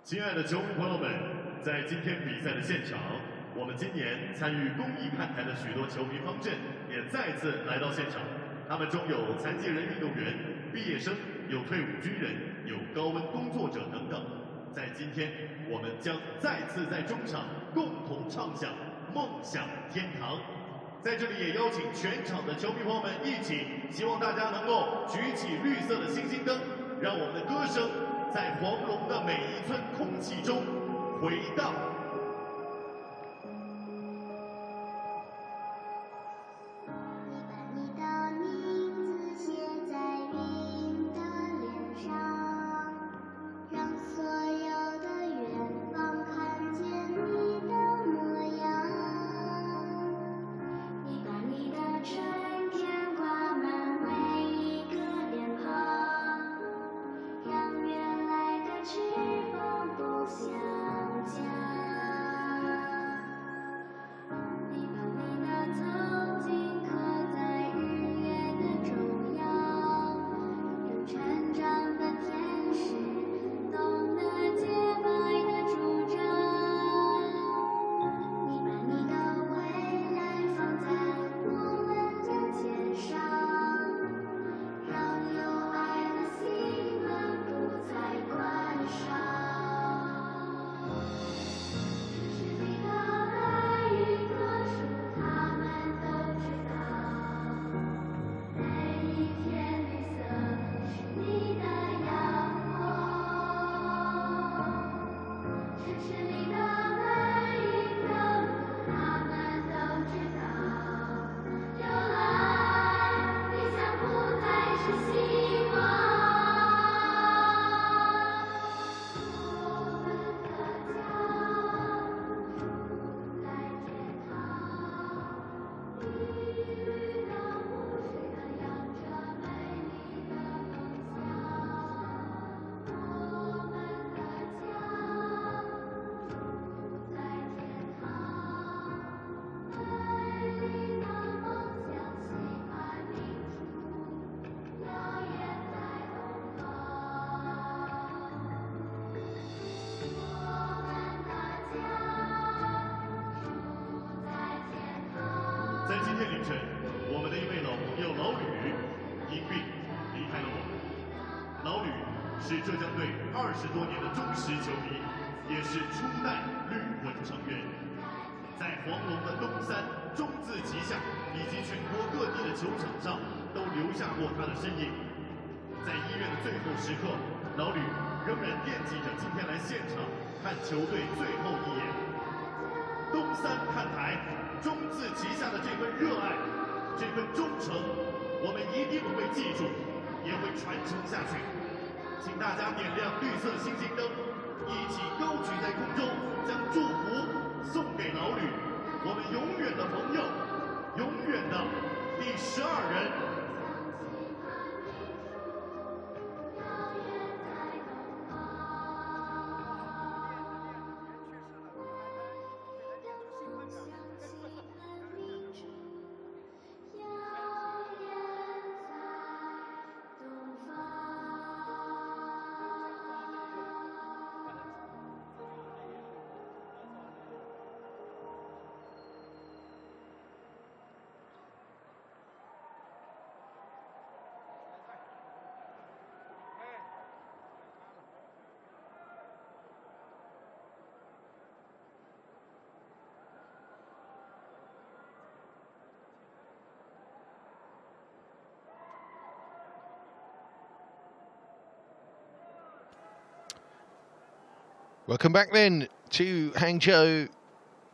亲爱的球迷朋友们，在今天比赛的现场，我们今年参与公益看台的许多球迷方阵也再次来到现场。他们中有残疾人运动员、毕业生，有退伍军人，有高温工作者等等。在今天，我们将再次在中场共同唱响《梦想天堂》。在这里也邀请全场的球迷朋友们一起，希望大家能够举起绿色的星星灯，让我们的歌声在黄龙的每一寸空气中回荡。在今天凌晨，我们的一位老朋友老吕因病离开了我们。老吕是浙江队20多年的忠实球迷，也是初代绿魂成员。在黄龙的东三、中字旗下以及全国各地的球场上，都留下过他的身影。在医院的最后时刻，老吕仍然惦记着今天来现场看球队最后一眼。东三看台。中字旗下的这份热爱，这份忠诚，我们一定会记住，也会传承下去。请大家点亮绿色星星灯，一起高举在空中，将祝福送给老吕，我们永远的朋友，永远的第12人。Welcome back then to Hangzhou.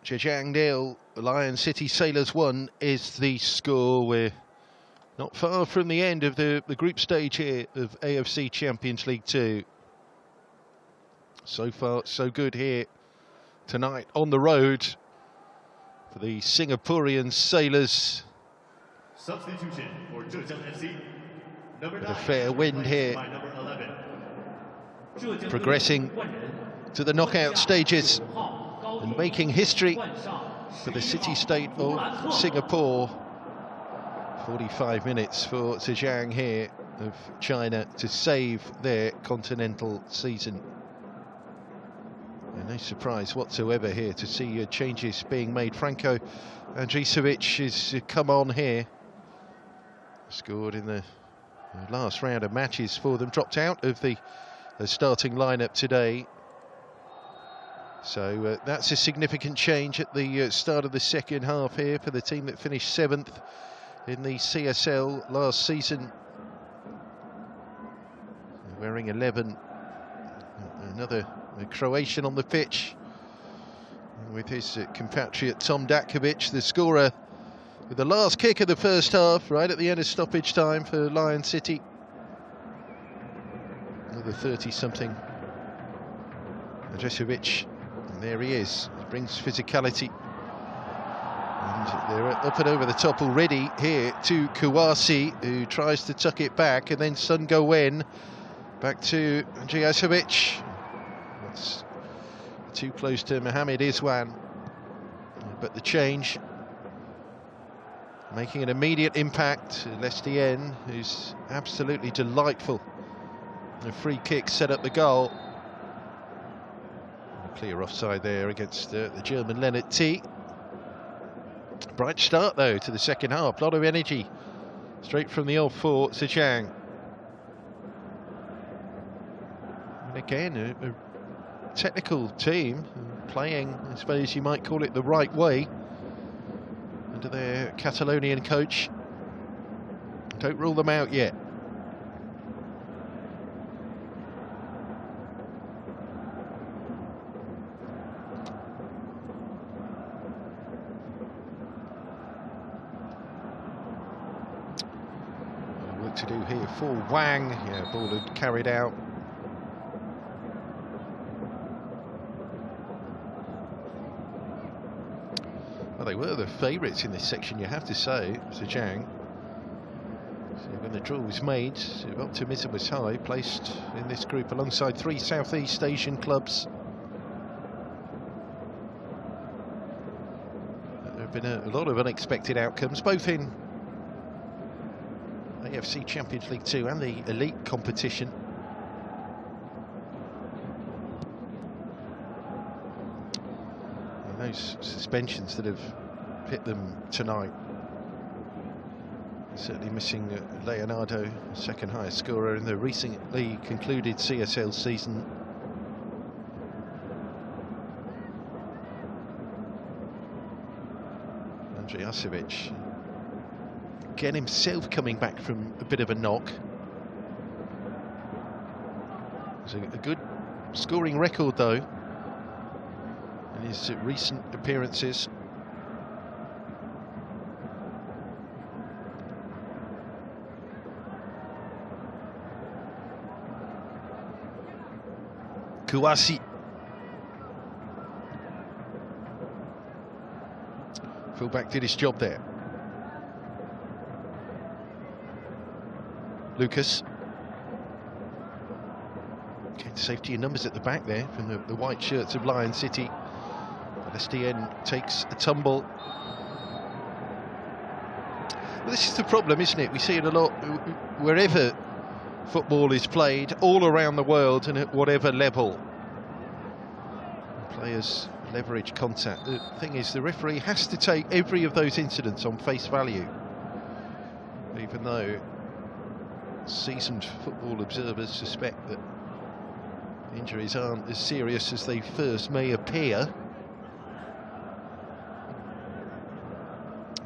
Zhejiang 0, Lion City Sailors 1 is the score. We're not far from the end of the group stage here of AFC Champions League 2. So far, so good here tonight on the road for the Singaporean Sailors. Substitution for Zhejiang FC. With a fair wind here. Progressing to the knockout stages and making history for the city-state of Singapore. 45 minutes for Zhejiang here of China to save their continental season. No surprise whatsoever here to see changes being made. Franco Andrićević has come on here. Scored in the last round of matches for them. Dropped out of the starting lineup today. So that's a significant change at the start of the second half here for the team that finished 7th in the CSL last season. Wearing 11. Another Croatian on the pitch with his compatriot Tom Datkovic, the scorer with the last kick of the first half, right at the end of stoppage time for Lion City. Another 30-something Andrićević, and there he is. He brings physicality. And they're up and over the top already here to Kouassi, who tries to tuck it back, and then Sun Go-wen back to Andrićević. That's too close to Mohamed Iswan, but the change making an immediate impact. Lestienne, who's absolutely delightful. A free kick set up the goal. A clear offside there against the German Lennart T. Bright start though to the second half. A lot of energy straight from the off for Zhejiang. And again, a technical team playing, I suppose you might call it, the right way under their Catalonian coach. Don't rule them out yet. Work to do here for Wang. Yeah, ball had carried out. Well, they were the favourites in this section, you have to say, Zhejiang. So when the draw was made, optimism was high, placed in this group alongside 3 Southeast Asian clubs. There have been a lot of unexpected outcomes, both in AFC Champions League Two and the elite competition. Those suspensions that have hit them tonight. Certainly missing Leonardo, second highest scorer in the recently concluded CSL season. Andrićević, again himself coming back from a bit of a knock. It's a good scoring record though in his recent appearances. Kouassi. Fullback did his job there. Lucas. Getting safety in numbers at the back there from the white shirts of Lion City. Lestienne takes a tumble. Well, this is the problem, isn't it? We see it a lot wherever football is played, all around the world and at whatever level. Players leverage contact. The thing is, the referee has to take every of those incidents on face value, even though seasoned football observers suspect that injuries aren't as serious as they first may appear.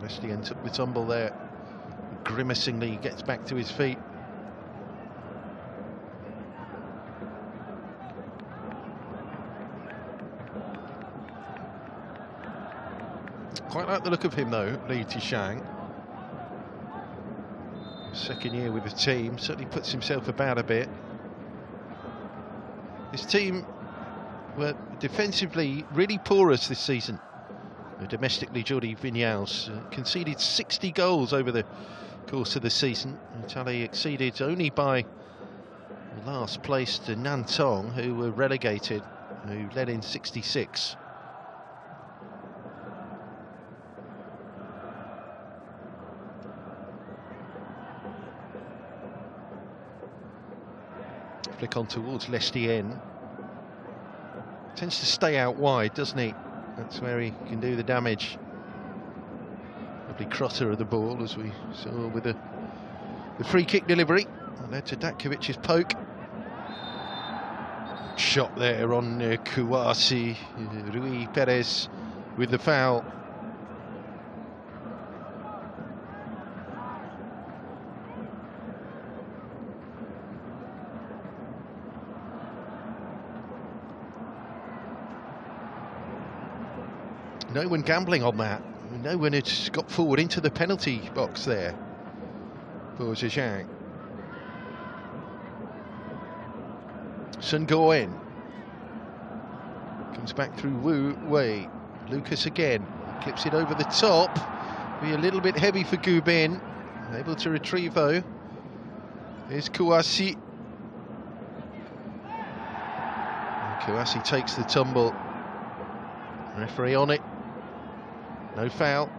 Lestienne took the tumble there. Grimacingly gets back to his feet. Quite like the look of him though, Li Tishang. Second year with the team, certainly puts himself about a bit. His team were defensively really porous this season. Domestically, Jordi Vignals conceded 60 goals over the course of the season. Italy exceeded only by the last placed Nantong, who were relegated, who led in 66. Flick on towards Lestienne. Tends to stay out wide, doesn't he? That's where he can do the damage. Lovely crosser of the ball, as we saw with the free kick delivery. Led to Datkovic's poke. Shot there on Kouassi. Rui Perez with the foul. No one gambling on that. No one has got forward into the penalty box there for Zhejiang. Sun Go-in comes back through Wu Wei. Lucas again clips it over the top. Be a little bit heavy for Gu Bin. Able to retrieve though. Here's Kouassi. Kouassi takes the tumble. Referee on it. No foul.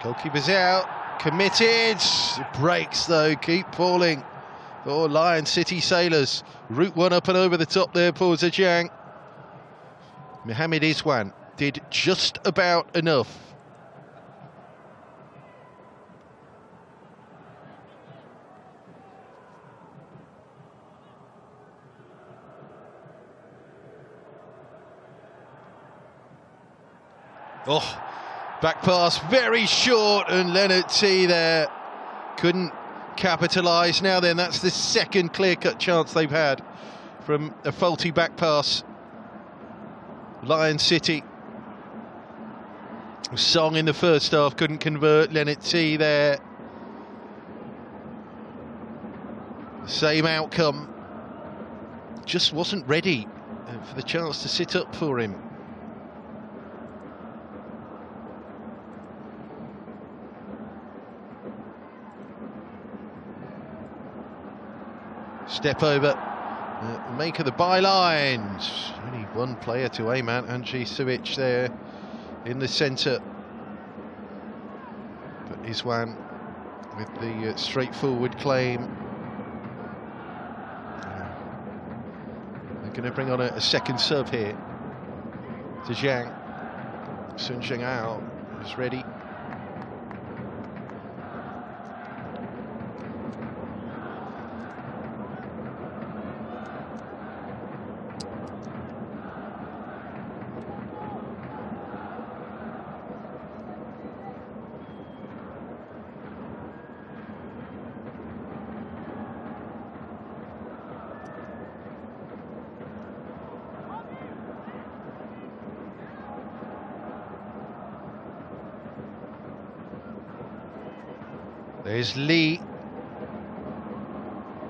Goalkeeper's out, committed, breaks though, keep falling for Lion City Sailors. Route one up and over the top there for Zhejiang. Mohamed Iswan did just about enough. Oh, back pass, very short, and Leonard T there couldn't capitalise. Now then, that's the second clear-cut chance they've had from a faulty back pass. Lion City. Song in the first half couldn't convert. Leonard T there. Same outcome. Just wasn't ready for the chance to sit up for him. Step over, make of the byline. Only one player to aim at, Anji Suvic there in the centre. But Iswan with the straightforward claim. They're going to bring on a second sub here. Zhejiang. Sun Zhengao is ready. There's Lee.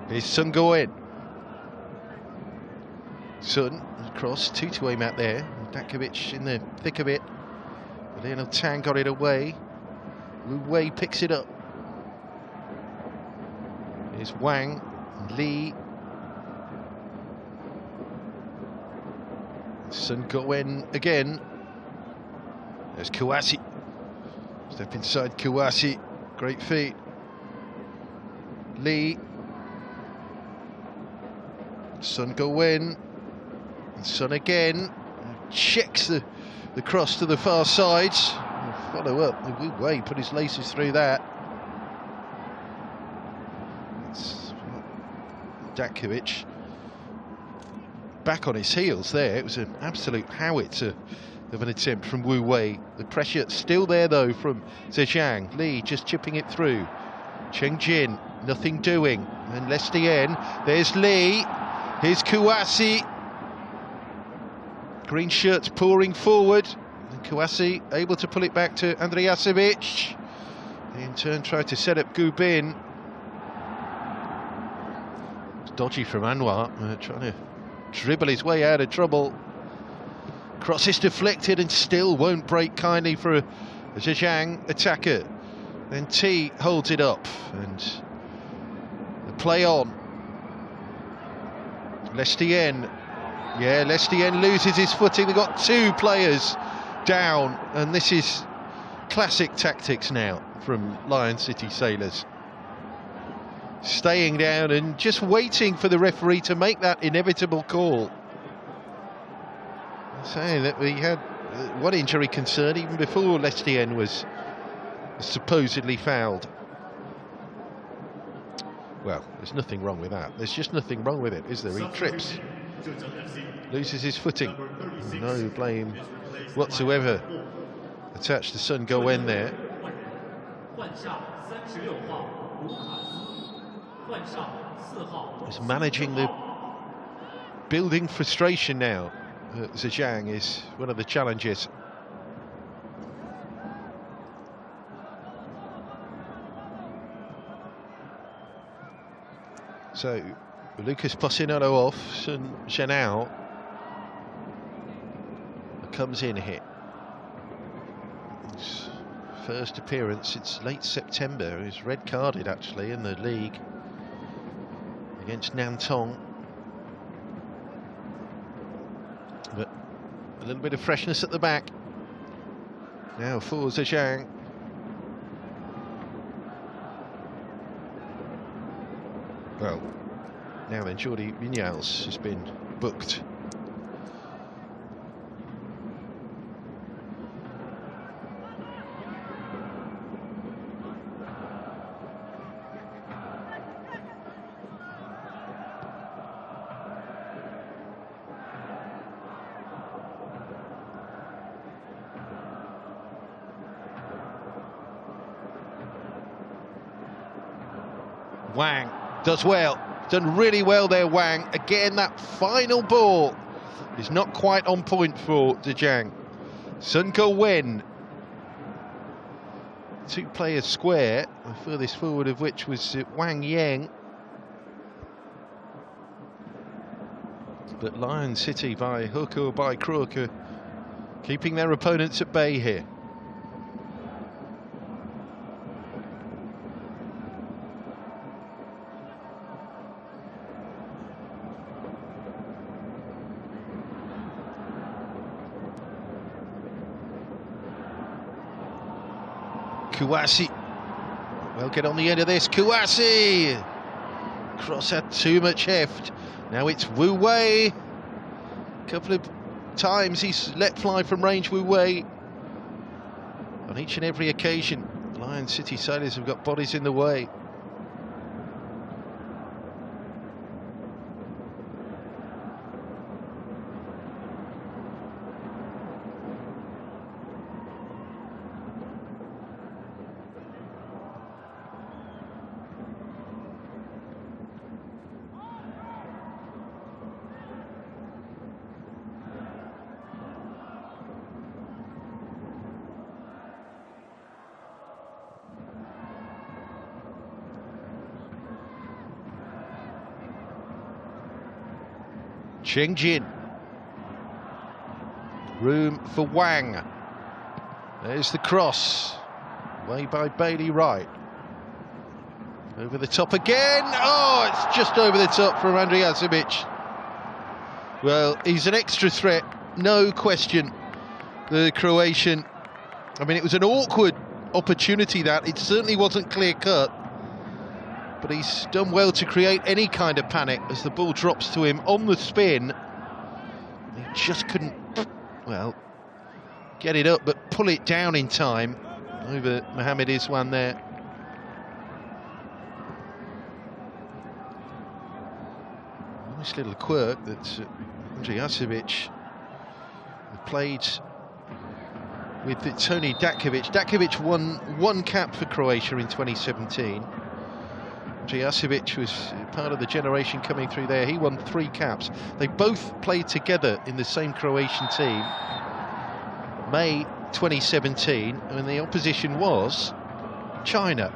Here's Sun Go-in. Sun across, two to aim at there. Datkovic in the thick of it. Lionel Tang got it away. Wu Wei picks it up. Here's Wang, Lee. Sun Go-in again. There's Kouassi. Step inside Kouassi. Great feet. Lee. Sun Go-in. And Sun again. Checks the cross to the far side. Follow up. Wu Wei put his laces through that. It's Datkovic back on his heels there. It was an absolute howitzer of an attempt from Wu Wei. The pressure still there though from Zhejiang. Lee just chipping it through. Cheng Jin, nothing doing. And Lestien, there's Lee. Here's Kouassi. Green shirts pouring forward. And Kouassi able to pull it back to Andrijasevic. He in turn tried to set up Gubin. It's dodgy from Anwar, trying to dribble his way out of trouble. Cross is deflected and still won't break kindly for a Zhejiang attacker. Then T holds it up and the play on. Lestienne. Yeah, Lestienne loses his footing. They've got two players down, and this is classic tactics now from Lion City Sailors. Staying down and just waiting for the referee to make that inevitable call. I'm saying that we had one injury concern even before Lestienne was supposedly fouled. Well, there's nothing wrong with that. There's just nothing wrong with it, is there? He trips, loses his footing. No blame whatsoever attached to Sun Go-Wen there. He's managing the building frustration now. Zhejiang is one of the challenges. So Lucas Pocinello off, Sun Zhenao comes in here. His first appearance since late September. He's red carded actually in the league against Nantong. But a little bit of freshness at the back. Now for Zhejiang. Well, now then, Jordi Vinyals has been booked. Wang does well, done really well there, Wang. Again, that final ball is not quite on point for Zhejiang. Sun Go-Wen, two players square, the furthest forward of which was Wang Yang. But Lion City, by hook or by crook, are keeping their opponents at bay here. Kouassi, well, get on the end of this. Kouassi, cross had too much heft. Now it's Wu Wei. A couple of times he's let fly from range, Wu Wei. On each and every occasion, Lion City Sailors have got bodies in the way. Chengjin. Room for Wang. There's the cross. Way by Bailey Wright. Over the top again. Oh, it's just over the top from Andrijasevic. Well, he's an extra threat, no question. The Croatian. I mean, it was an awkward opportunity that. It certainly wasn't clear cut. But he's done well to create any kind of panic as the ball drops to him on the spin. He just couldn't, well, get it up, but pull it down in time over Mohamed Iswan there. Nice little quirk that Andrijasevic played with Toni Datkovic. Datkovic won one cap for Croatia in 2017. Zhejiang was part of the generation coming through there. He won 3 caps. They both played together in the same Croatian team. May 2017, and the opposition was China.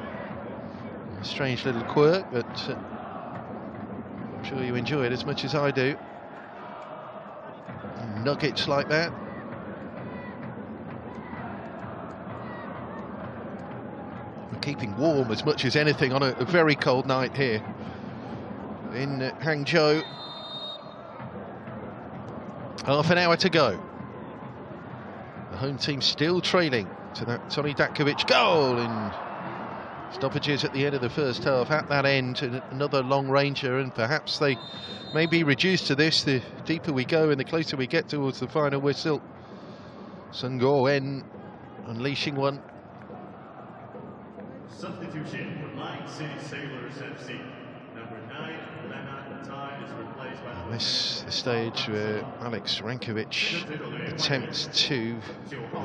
A strange little quirk, but I'm sure you enjoy it as much as I do. Nuggets like that. We're keeping warm as much as anything on a very cold night here in Hangzhou. Half an hour to go. The home team still trailing to that Tony Datkovic goal in stoppages at the end of the first half. At that end, another long ranger, and perhaps they may be reduced to this the deeper we go and the closer we get towards the final whistle. Sun Go-en unleashing one. Substitution for Lion City Sailors FC. Number 9, Lena Tai is replaced by... This is the stage where Alex Rankovic attempts to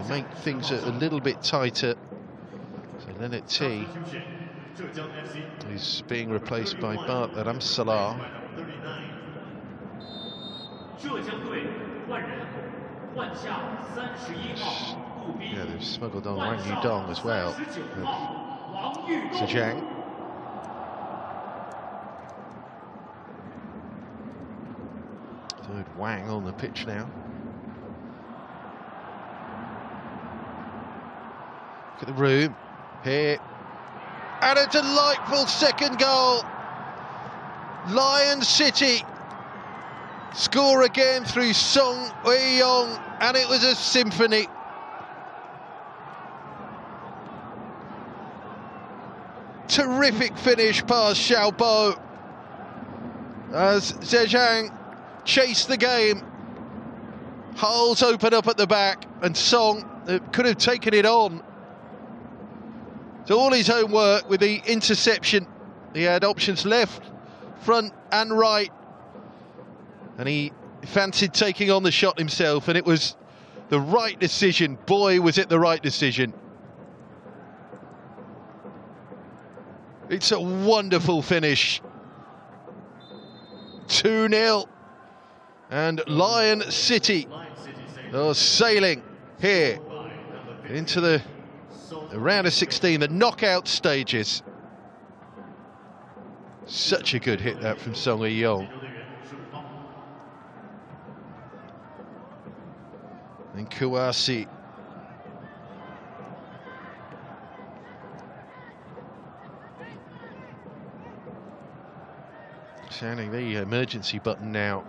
make things a little bit tighter. So Leonard T is being replaced by Bart Ramsalar. Yeah, they've smuggled on Wang Yudong as well. Zhejiang. Third Wang on the pitch now. Look at the room here. And a delightful second goal. Lion City score again through Song Wei-yong, and it was a symphony. Terrific finish past Xiaobo as Zhejiang chased the game. Holes open up at the back, and Song could have taken it on. So all his homework with the interception. He had options left, front and right, and he fancied taking on the shot himself, and it was the right decision. Boy, was it the right decision. It's a wonderful finish. 2-0. And Lion City are sailing here into the round of 16, the knockout stages. Such a good hit that from Song Wei-yong. And Kouassi. Sounding the emergency button now.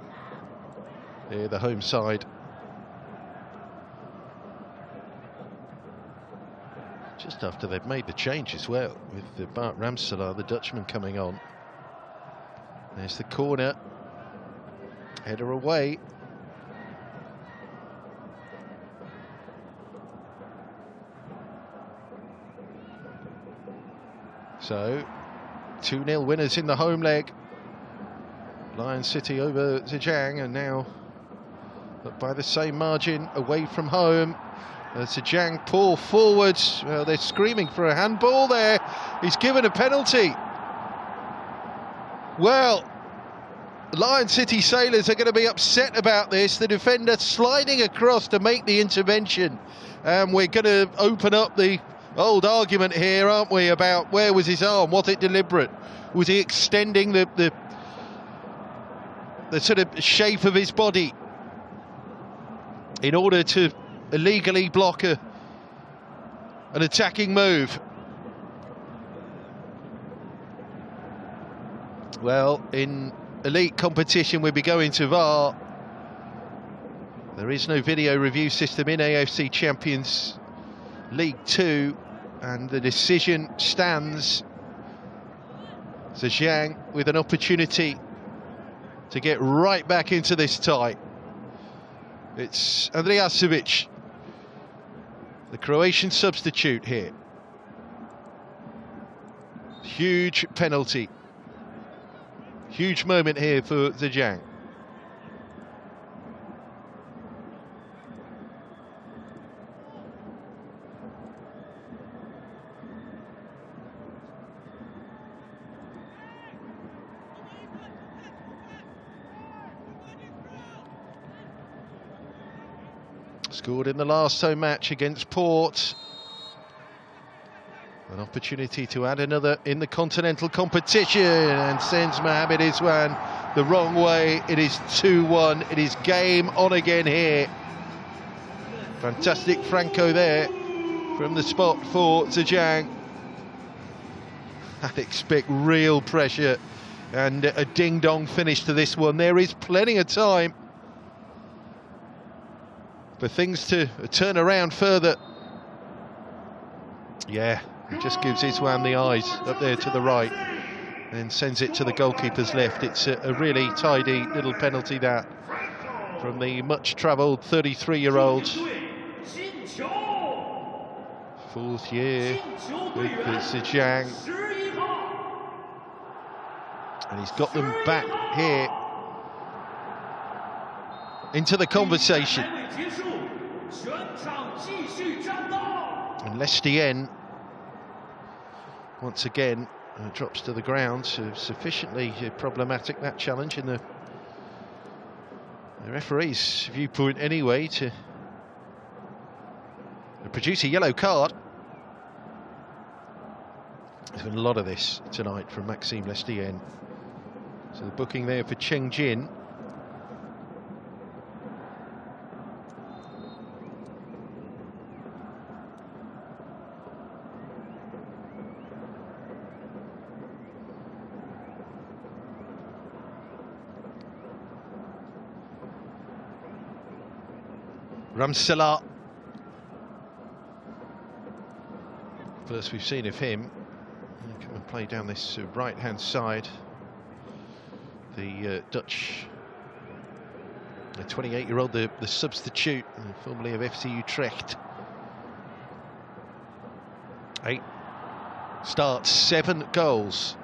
There, the home side. Just after they've made the change as well, with the Bart Ramsalar, the Dutchman, coming on. There's the corner. Header away. So, 2-0 winners in the home leg. Lion City over Zhejiang, and now up by the same margin away from home. Zhejiang pull forward. Well, they're screaming for a handball there. He's given a penalty. Well, Lion City Sailors are going to be upset about this. The defender sliding across to make the intervention. And we're going to open up the old argument here, aren't we, about where was his arm? Was it deliberate? Was he extending the sort of shape of his body in order to illegally block an attacking move? Well, in elite competition we'll be going to VAR. There is no video review system in AFC Champions League 2, and the decision stands. Zhejiang with an opportunity to get right back into this tie. It's Andrijasevic, the Croatian substitute here. Huge penalty. Huge moment here for Zhejiang. Scored in the last home match against Port. An opportunity to add another in the continental competition, and sends Mohamed Iswan the wrong way. It is 2-1. It is game on again here. Fantastic Franco there from the spot for Zhejiang. I'd expect real pressure and a ding-dong finish to this one. There is plenty of time for things to turn around further. Yeah, he just gives Iswan the eyes up there to the right and sends it to the goalkeeper's left. It's a really tidy little penalty, that, from the much-travelled 33-year-old. Fourth year with Zhejiang. And he's got them back here into the conversation. And Lestienne, once again, drops to the ground. So sufficiently problematic, that challenge, in the referee's viewpoint anyway, to produce a yellow card. There's been a lot of this tonight from Maxime Lestienne. So the booking there for Cheng Jin. Ramsela. First we've seen of him. Come and play down this right-hand side. The Dutch, the 28-year-old, the substitute, formerly of FC Utrecht. 8 starts, 7 goals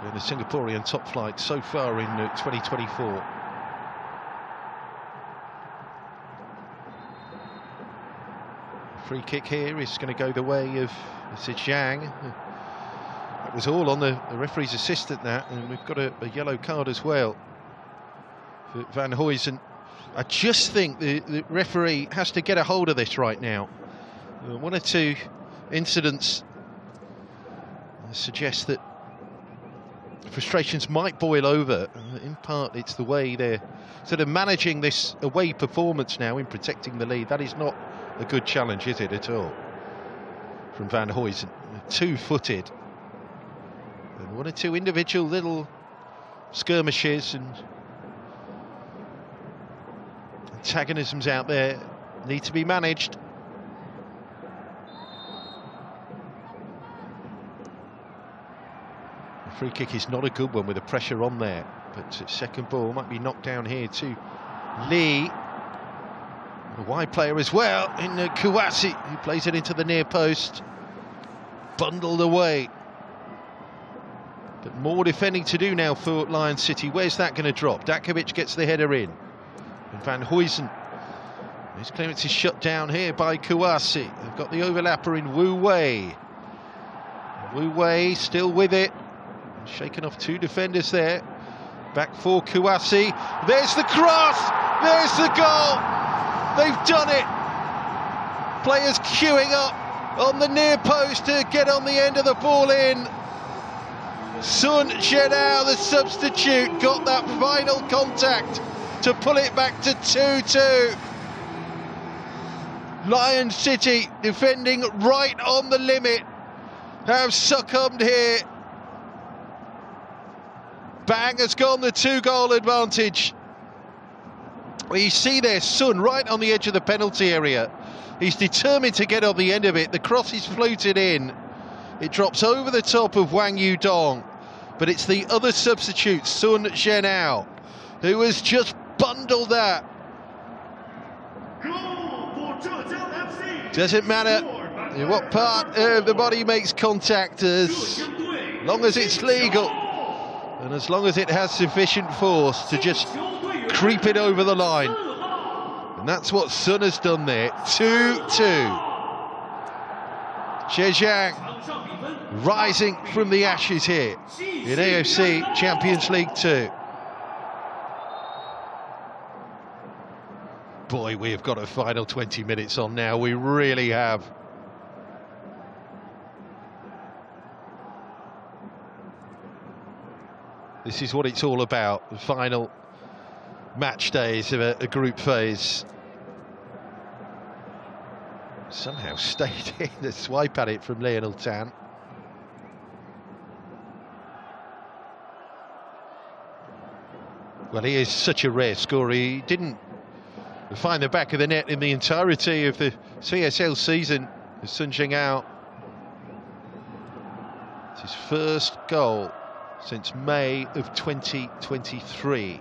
in the Singaporean top flight so far in 2024. Free kick here is going to go the way of Zhejiang. That was all on the referee's assistant, that, and we've got a yellow card as well for Van Huysen. I just think the referee has to get a hold of this right now. One or two incidents suggest that frustrations might boil over. In part, it's the way they're sort of managing this away performance now in protecting the lead. That is not a good challenge, is it, at all, from Van Huysen? Two-footed. And one or two individual little skirmishes and antagonisms out there need to be managed. The free kick is not a good one with the pressure on there, but second ball might be knocked down here to Lee. A wide player as well in Kouassi, who plays it into the near post. Bundled away. But more defending to do now for Lion City. Where's that going to drop? Dakovic gets the header in. And Van Huysen. His clearance is shut down here by Kouassi. They've got the overlapper in Wu Wei. Wu Wei still with it. Shaking off 2 defenders there. Back for Kouassi. There's the cross! There's the goal! They've done it! Players queuing up on the near post to get on the end of the ball in. Sun Zhenao, the substitute, got that final contact to pull it back to 2-2. Lion City, defending right on the limit, have succumbed here. Bang has gone the 2-goal advantage. Well, you see there, Sun right on the edge of the penalty area. He's determined to get on the end of it. The cross is floated in. It drops over the top of Wang Yudong. But it's the other substitute, Sun Zhenao, who has just bundled that. Doesn't matter in what part of the body makes contact, as long as it's legal and as long as it has sufficient force to just creep it over the line. And that's what Sun has done there. 2-2. Zhejiang rising from the ashes here in AFC Champions League 2. boy, we have got a final 20 minutes on now. We really have. This is what it's all about, the final match days of a group phase. Somehow stayed in the swipe at it from Lionel Tan. Well, he is such a rare scorer. He didn't find the back of the net in the entirety of the CSL season. Sun Zhejiang. It's his first goal since May of 2023.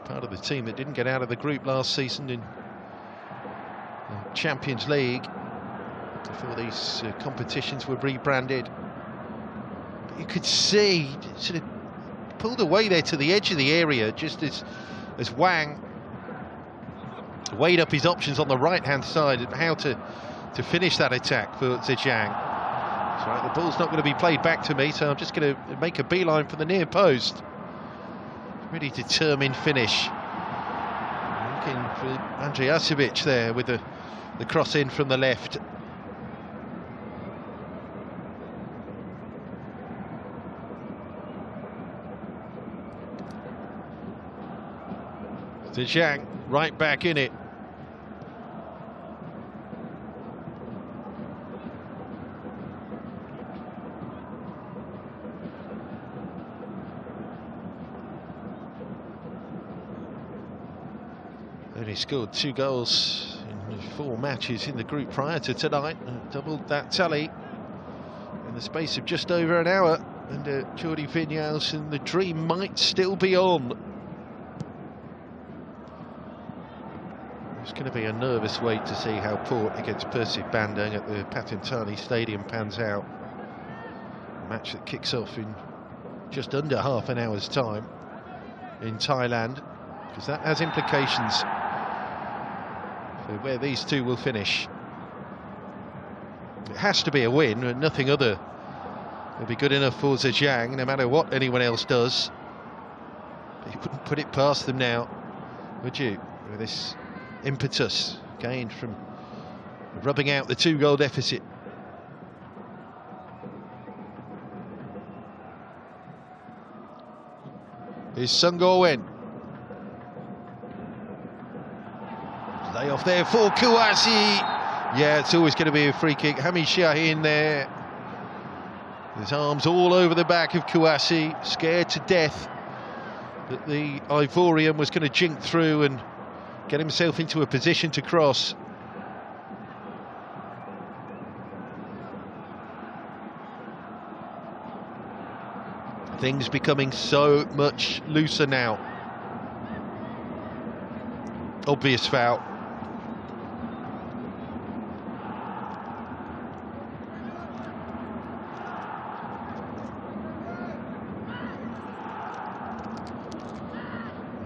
Part of the team that didn't get out of the group last season in the Champions League before these competitions were rebranded. But you could see, sort of pulled away there to the edge of the area just as Wang weighed up his options on the right-hand side of how to finish that attack for Zhejiang. That's right, the ball's not going to be played back to me, so I'm just going to make a beeline for the near post. Really determined finish. Looking for Andrijasevic there with the cross in from the left. Zhejiang right back in it. Only scored 2 goals in 4 matches in the group prior to tonight, doubled that tally in the space of just over an hour. And Jordi Vinyals, and the dream might still be on. It's going to be a nervous wait to see how Port against Persib Bandung at the Patentani Stadium pans out. A match that kicks off in just under half an hour's time in Thailand, because that has implications for where these two will finish. It has to be a win, and nothing other will be good enough for Zhejiang, no matter what anyone else does. But you wouldn't put it past them now, would you, with this impetus gained from rubbing out the 2-goal deficit. Here's Sun Go-wen. Lay off there for Kouassi. Yeah, it's always going to be a free kick. Hami Shaheen there. His arms all over the back of Kouassi, scared to death that the Ivorian was going to jink through and get himself into a position to cross. Things becoming so much looser now. Obvious foul.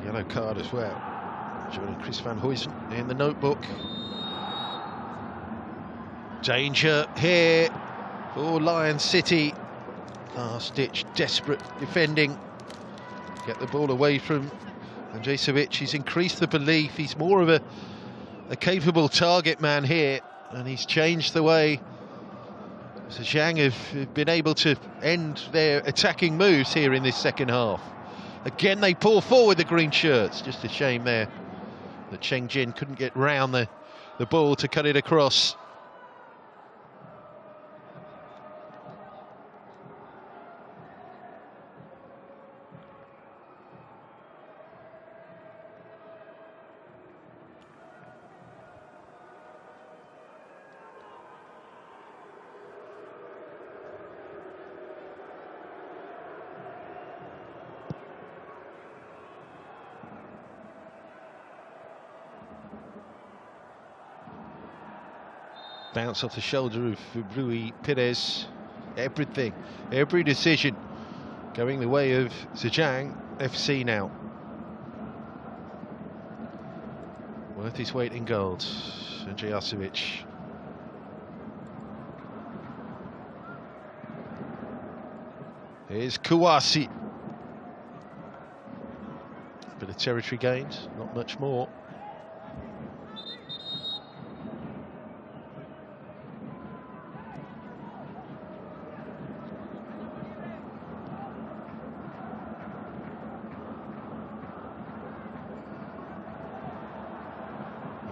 Yellow card as well. Joining Chris Van Huysen in the notebook. Danger here for Lion City. Last-ditch, desperate defending. Get the ball away from Andrijasevic. He's increased the belief. He's more of a capable target man here, and he's changed the way Zhejiang have been able to end their attacking moves here in this second half. Again, they pull forward the green shirts. Just a shame there that Cheng Jin couldn't get round the ball to cut it across. Bounce off the shoulder of Rui Pires. Everything, every decision going the way of Zhejiang FC now. Worth his weight in gold. Andrijasevic. Here's Kouassi. Bit of territory gains, not much more.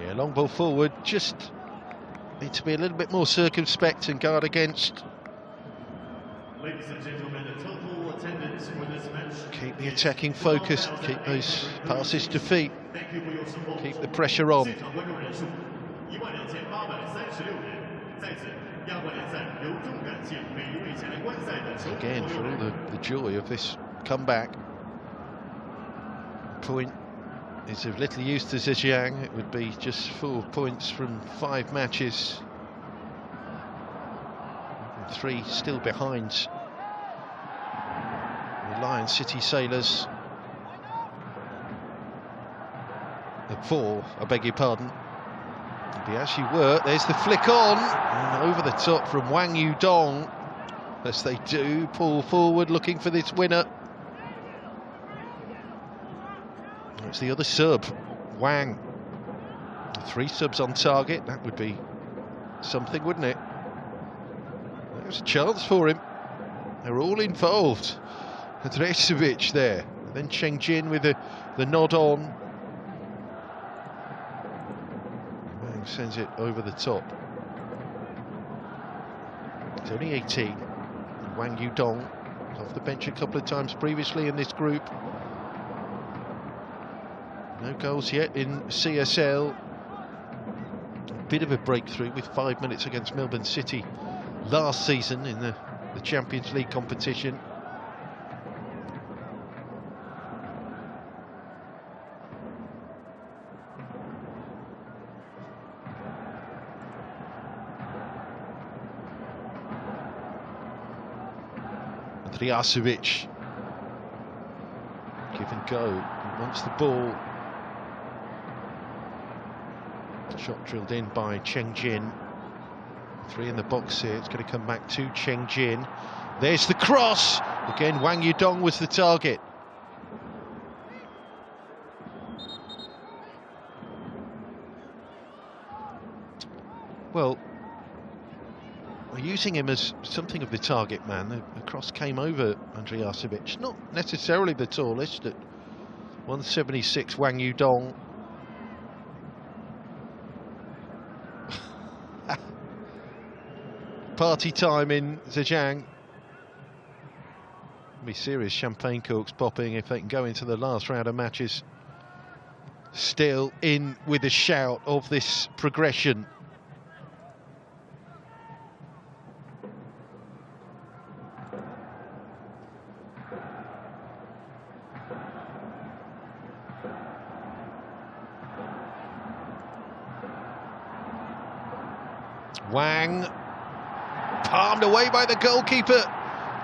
Yeah, long ball forward, just need to be a little bit more circumspect and guard against. Ladies and gentlemen, the total attendance for this match. Keep the attacking focus, keep those passes to feet, keep the pressure on. Again, for all the joy of this comeback, point is of little use to Zhejiang. It would be just 4 points from 5 matches. 3 still behind the Lion City Sailors. 4, I beg your pardon. They actually were. There's the flick on, and over the top from Wang Yudong, as they do pull forward looking for this winner. It's the other sub, Wang. 3 subs on target, that would be something, wouldn't it? There's a chance for him. They're all involved. Adresovic there, and then Cheng Jin with the nod on. Wang sends it over the top. He's only 18. Wang Yudong off the bench a couple of times previously in this group. No goals yet in CSL. A bit of a breakthrough with 5 minutes against Melbourne City last season in the Champions League competition. Andrijasevic. Give and go. He wants the ball. Shot drilled in by Cheng Jin. 3 in the box here. It's going to come back to Cheng Jin. There's the cross. Again, Wang Yudong was the target. Well, we're using him as something of the target man. The cross came over Andrijasevic. Not necessarily the tallest at 176, Wang Yudong. Party time in Zhejiang. Be serious champagne corks popping if they can go into the last round of matches still in with a shout of this progression. Wang palmed away by the goalkeeper.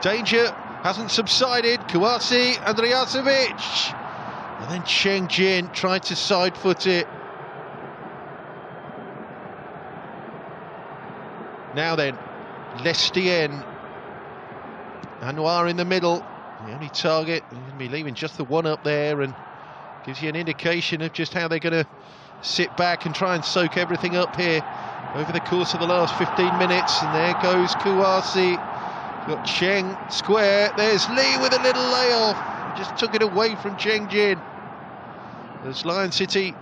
Danger hasn't subsided. Kouassi, Andrijasevic. And then Cheng Jin tried to side foot it. Now then, Lestien. Anwar in the middle. The only target. He's going to be leaving just the one up there, and gives you an indication of just how they're going to sit back and try and soak everything up here over the course of the last 15 minutes. And there goes Kouassi. Got Cheng square. There's Lee with a little layoff. Just took it away from Cheng Jin. As Lion City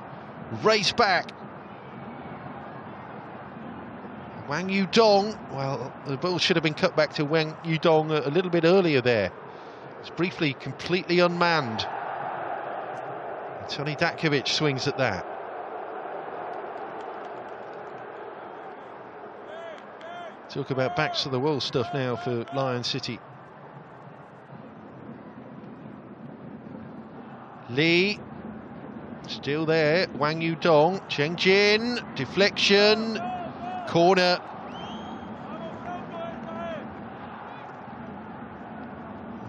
race back. Wang Yudong. Well, the ball should have been cut back to Wang Yudong a little bit earlier there. It's briefly completely unmanned. Tony Datkovic swings at that. Talk about backs to the wall stuff now for Lion City. Lee, still there. Wang Yudong, Cheng Jin, deflection, corner.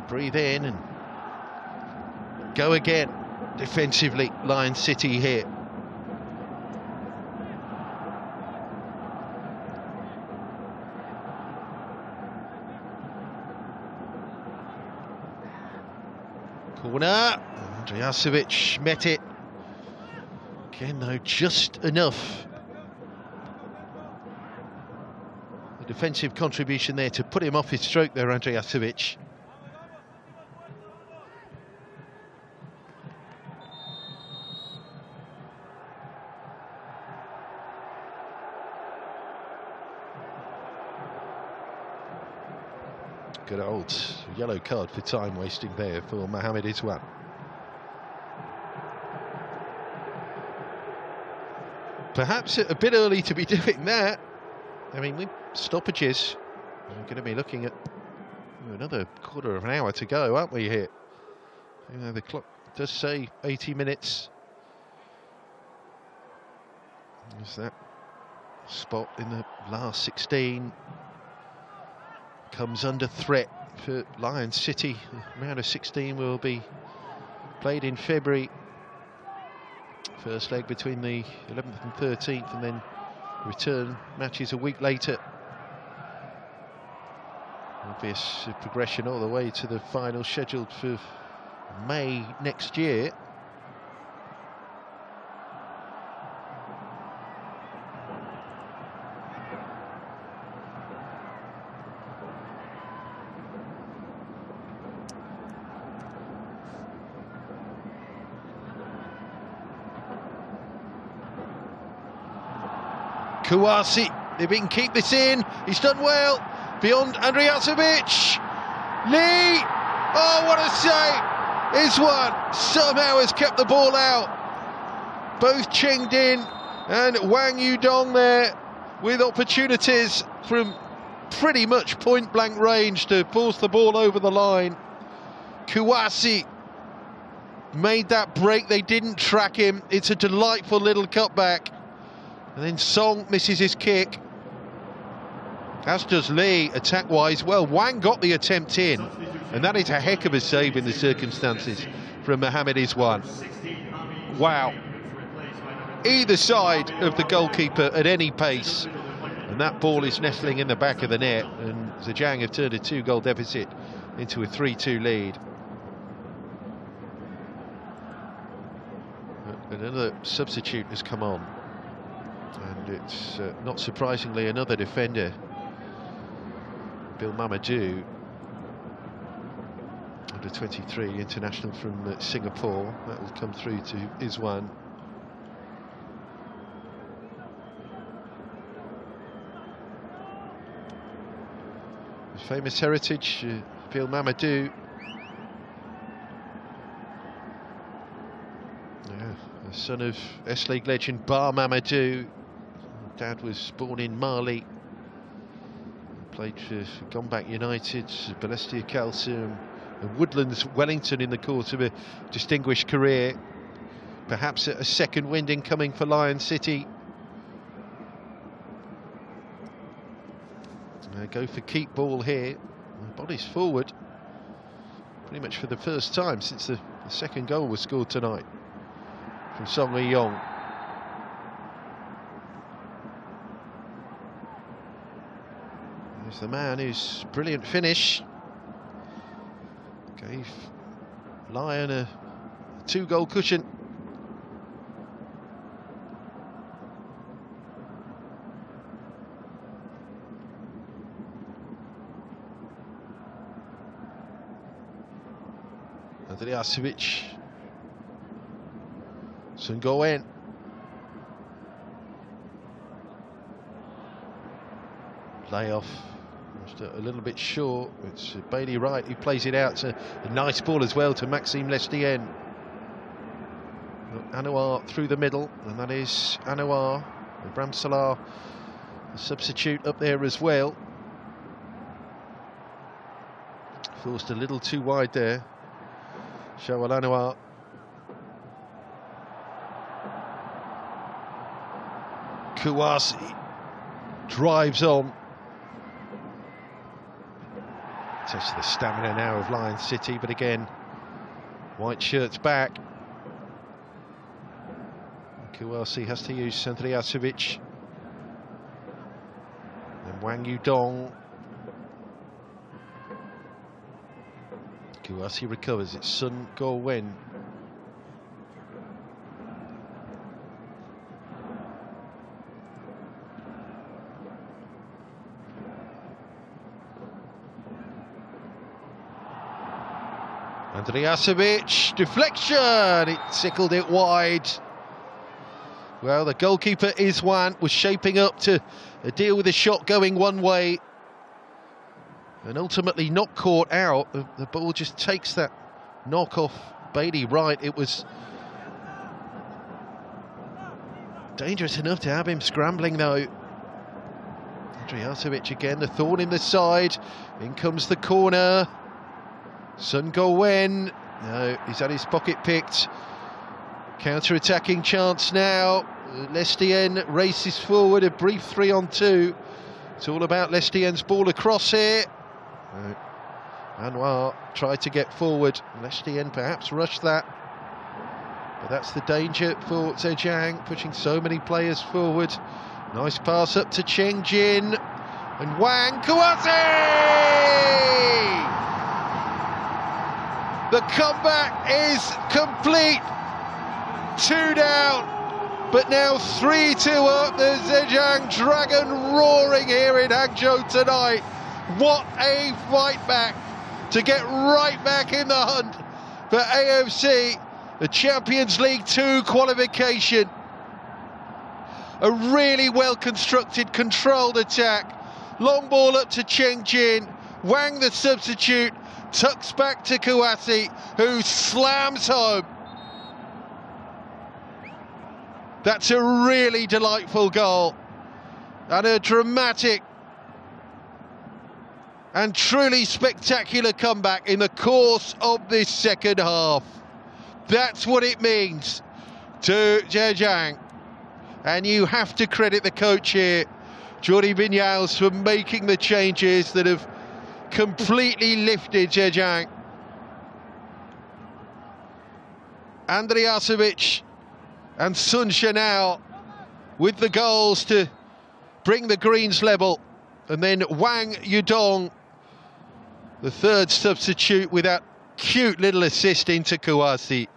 Breathe in and go again. Defensively, Lion City here. Corner, Andrijasevic met it. Again, though, just enough. The defensive contribution there to put him off his stroke there, Andrijasevic. Good old yellow card for time wasting there for Mohamed Iswan. Perhaps a bit early to be doing that. I mean, with stoppages, we're going to be looking at another quarter of an hour to go, aren't we, here? You know, the clock does say 80 minutes. There's that spot in the last 16. Comes under threat for Lion City. The round of 16 will be played in February. First leg between the 11th and 13th, and then return matches a week later. Obvious progression all the way to the final scheduled for May next year. Kouassi, if he can keep this in, he's done well. Beyond Andrijasevic. Lee, oh, what a save! Iswan somehow has kept the ball out. Both Cheng Din and Wang Yudong there with opportunities from pretty much point blank range to force the ball over the line. Kouassi made that break, they didn't track him. It's a delightful little cutback. And then Song misses his kick, as does Lee, attack-wise. Well, Wang got the attempt in, and that is a heck of a save in the circumstances from Mohamed Iswan. Wow. Either side of the goalkeeper at any pace, and that ball is nestling in the back of the net, and Zhejiang have turned a 2-goal deficit into a 3-2 lead. Another substitute has come on. And it's not surprisingly another defender, Bill Mamadou, under 23 international from Singapore. That will come through to Iswan. His famous heritage, Bill Mamadou. Yeah, the son of S-League legend Bar Mamadou. Dad was born in Mali, played for Gombak United, Balestia Calcium and Woodlands Wellington in the course of a distinguished career. Perhaps a second wind incoming for Lion City. Go for keep ball here. Bodies forward, pretty much for the first time since the second goal was scored tonight from Song Lee-yong. There's the man whose brilliant finish gave Lion a 2-goal cushion. Andrijasevic, Sun Go-en. Layoff. Just a little bit short. It's Bailey Wright who plays it out. It's a nice ball as well to Maxime Lestienne. Anouar through the middle, and that is Anouar. Bram Salah, the substitute, up there as well. Forced a little too wide there. Shawal Anouar. Kouassi drives on. Test the stamina now of Lion City, but again, white shirts back. Kouassi has to use Andrijasevic. And Wang Yudong. Kouassi recovers, it's Sun Go-en. Andrijasevic, deflection, it tickled it wide. Well, the goalkeeper Iswan was shaping up to deal with a shot going one way, and ultimately not caught out. The ball just takes that knock off Bailey right. It was dangerous enough to have him scrambling though. Andrijasevic again, the thorn in the side. In comes the corner. Sun Go-wen, no, he's had his pocket picked. Counter-attacking chance now. Lestienne races forward, a brief 3-on-2. It's all about Lestienne's ball across here. No. Anwar tried to get forward. Lestienne perhaps rushed that. But that's the danger for Zhejiang, pushing so many players forward. Nice pass up to Cheng Jin. And Wang Kouassi! The comeback is complete. 2 down, but now 3-2 up. The Zhejiang Dragon roaring here in Hangzhou tonight. What a fight back to get right back in the hunt for AFC, the Champions League 2 qualification. A really well-constructed, controlled attack. Long ball up to Cheng Jin. Wang, the substitute, tucks back to Kouassi, who slams home. That's a really delightful goal and a dramatic and truly spectacular comeback in the course of this second half. That's what it means to Zhejiang. And you have to credit the coach here, Jordi Vinyals, for making the changes that have completely lifted Zhejiang. Andrijasevic and Sun Shenao with the goals to bring the Greens level. And then Wang Yudong, the third substitute, with that cute little assist into Kouassi.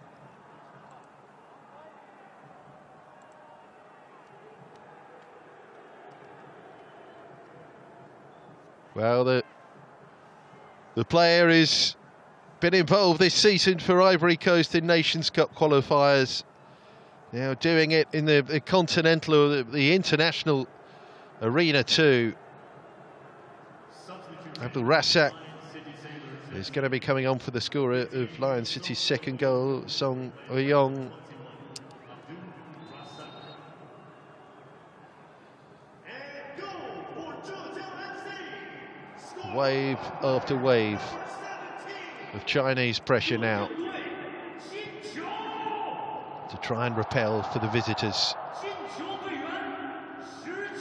Well, the player has been involved this season for Ivory Coast in Nations Cup qualifiers. Now doing it in the continental or the international arena too. Abdul Rasak is going to be coming on for the scorer of Lion City's second goal, Song Oyong. Wave after wave of Chinese pressure now to try and repel for the visitors.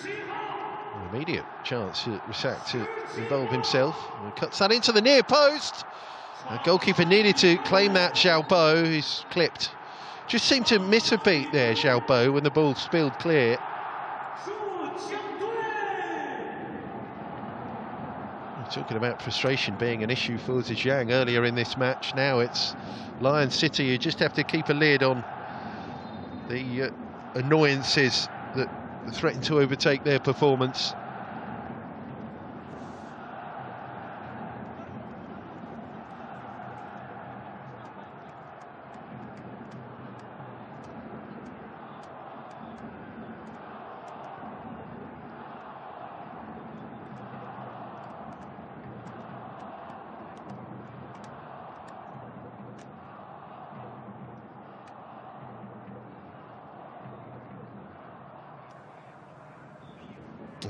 An immediate chance for Rasak to involve himself. He cuts that into the near post. The goalkeeper needed to claim that, Xiaobo. He's clipped. Just seemed to miss a beat there, Xiaobo, when the ball spilled clear. Talking about frustration being an issue for Zhejiang earlier in this match. Now it's Lion City. You just have to keep a lid on the annoyances that threaten to overtake their performance.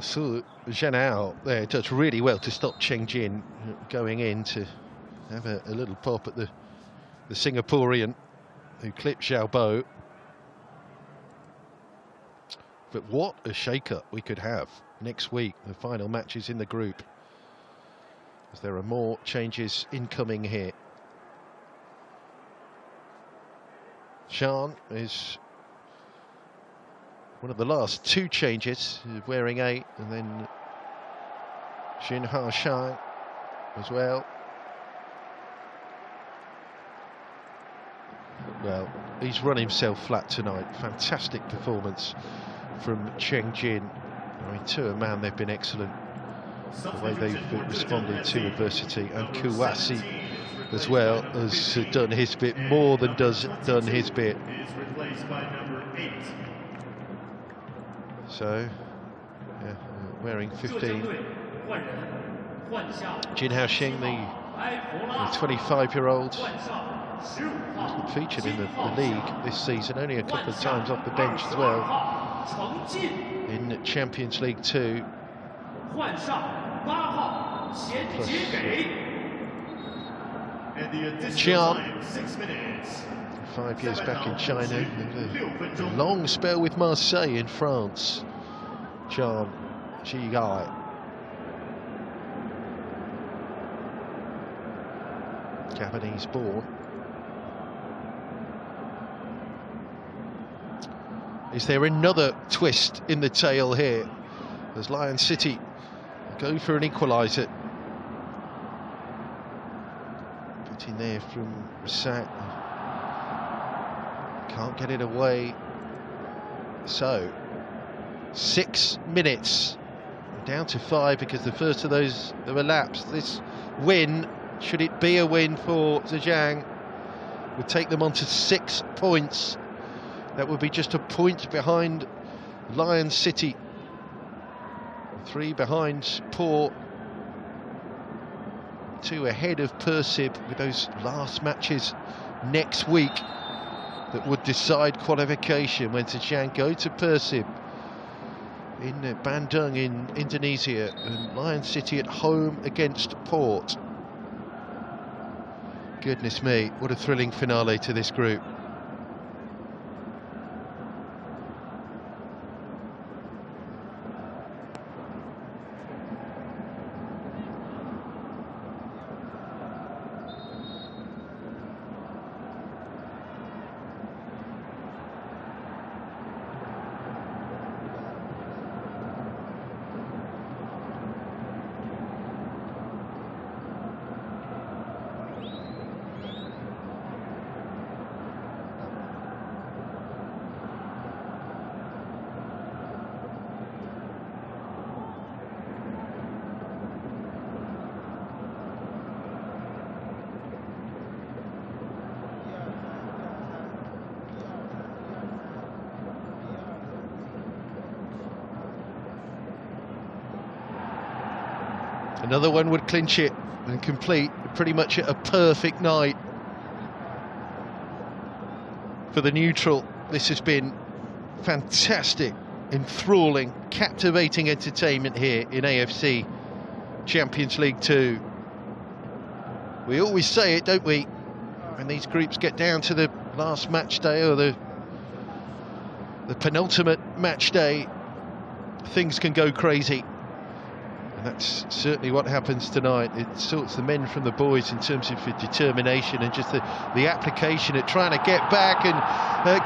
So Zhenao there does really well to stop Cheng Jin going in to have a little pop at the Singaporean who clipped Xiaobo. But what a shake-up we could have next week, the final matches in the group, as there are more changes incoming here. Shan is one of the last 2 changes, wearing 8, and then Xin Ha Shang as well. Well, he's run himself flat tonight. Fantastic performance from Cheng Jin. I mean, to a man, they've been excellent. The way they've responded to adversity. And Kouassi as well, has done his bit, more than done his bit. Is replaced by number 8. So, yeah, wearing 15. Jin Haoxing, the 25-year-old, hasn't featured in the league this season, only a couple of times off the bench as well in Champions League Two. Plus, Chian, 5 years back in China, and a long spell with Marseille in France. Chian Ji-gai. Japanese born. Is there another twist in the tale here as Lion City go for an equaliser? Put in there from Rasak. Can't get it away. So 6 minutes, down to 5 because the first of those have elapsed. This win, should it be a win for Zhejiang, would take them on to 6 points. That would be just a point behind Lion City, 3 behind Port, 2 ahead of Persib, with those last matches next week that would decide qualification when Zhejiang go to Persib in Bandung in Indonesia, and Lion City at home against Port. Goodness me, what a thrilling finale to this group. Another one would clinch it and complete pretty much a perfect night for the neutral. This has been fantastic, enthralling, captivating entertainment here in AFC Champions League 2. We always say it, don't we? When these groups get down to the last match day or the penultimate match day, things can go crazy. And that's certainly what happens tonight. It sorts the men from the boys in terms of determination and just the application at trying to get back and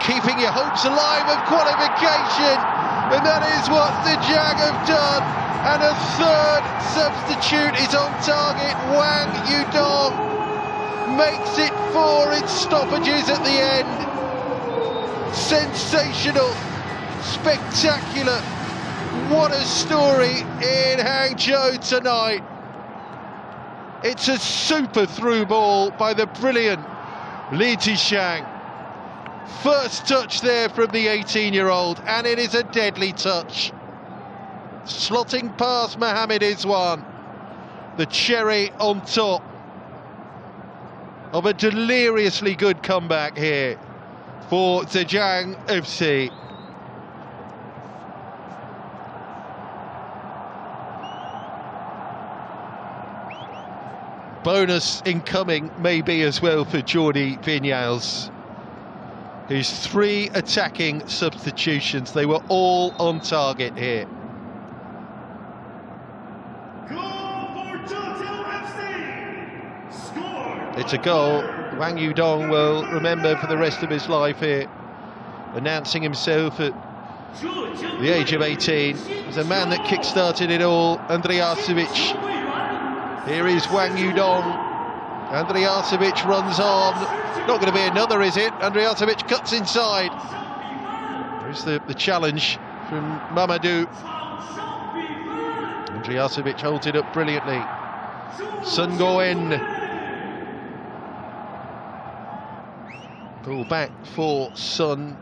keeping your hopes alive of qualification. And that is what the Jag have done. And a third substitute is on target. Wang Yudong makes it 4 in stoppages at the end. Sensational, spectacular. What a story in Hangzhou tonight. It's a super through ball by the brilliant Li Tishang. First touch there from the 18-year-old, and it is a deadly touch. Slotting past Mohamed Iswan, the cherry on top of a deliriously good comeback here for Zhejiang FC. Bonus incoming maybe as well for Jordi Vinyals. His 3 attacking substitutions, they were all on target here. It's a goal Wang Yudong will remember for the rest of his life here, announcing himself at the age of 18 as a man that kick-started it all. Andrijasevic. Here is Wang Yudong. Andrijasevic runs on. Not going to be another, is it? Andrijasevic cuts inside. There's the challenge from Mamadou. Andrijasevic holds it up brilliantly. Sun Goen. Ball back for Sun.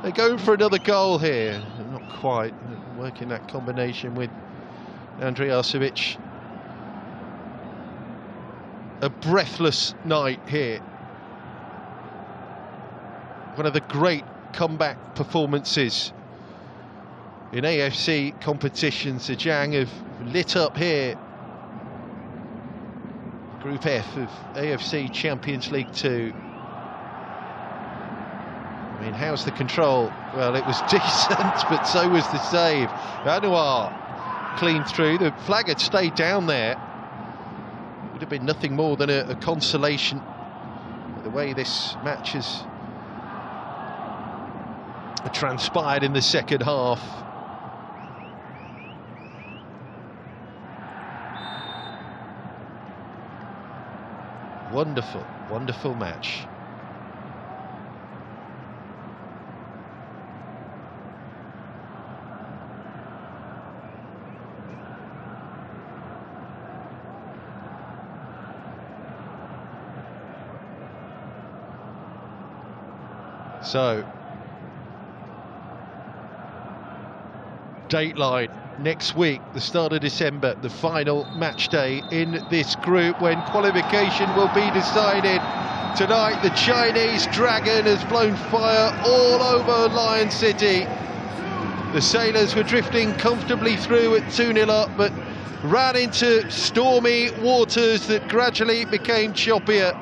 They're going for another goal here. Not quite. Working that combination with Andrijasevic. A breathless night here. One of the great comeback performances in AFC competitions. Zhejiang have lit up here. Group F of AFC Champions League Two. I mean, how's the control? Well, it was decent, but so was the save. Anouar cleaned through. The flag had stayed down there. Would have been nothing more than a consolation. The way this match has transpired in the second half. Wonderful, wonderful match. So, dateline next week, the start of December, the final match day in this group when qualification will be decided. Tonight, the Chinese Dragon has blown fire all over Lion City. The Sailors were drifting comfortably through at 2-0 up, but ran into stormy waters that gradually became choppier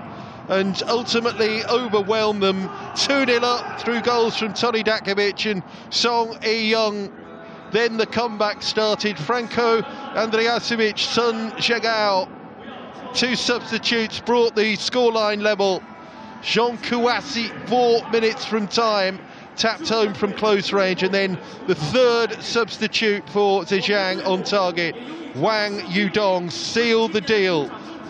and ultimately overwhelmed them. 2-0 up through goals from Tony Dakovic and Song E-Young. Then the comeback started. Franco Andrijasevic, Sun Zhejiang. Two substitutes brought the scoreline level. Jean Kouassi, 4 minutes from time, tapped home from close range, and then the third substitute for Zhejiang on target, Wang Yudong, sealed the deal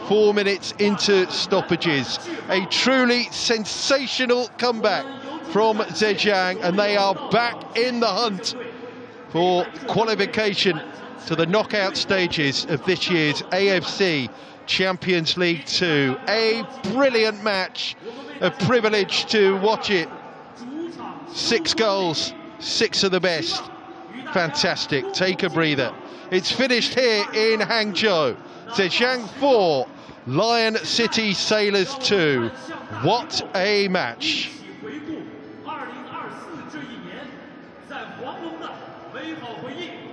4 minutes into stoppages. A truly sensational comeback from Zhejiang, and they are back in the hunt for qualification to the knockout stages of this year's AFC Champions League 2. A brilliant match, a privilege to watch it. 6 goals, 6 of the best. Fantastic, take a breather. It's finished here in Hangzhou. Zhejiang 4, Lion City Sailors 2. What a match. 回顾2024这一年，在黄龙的美好回忆。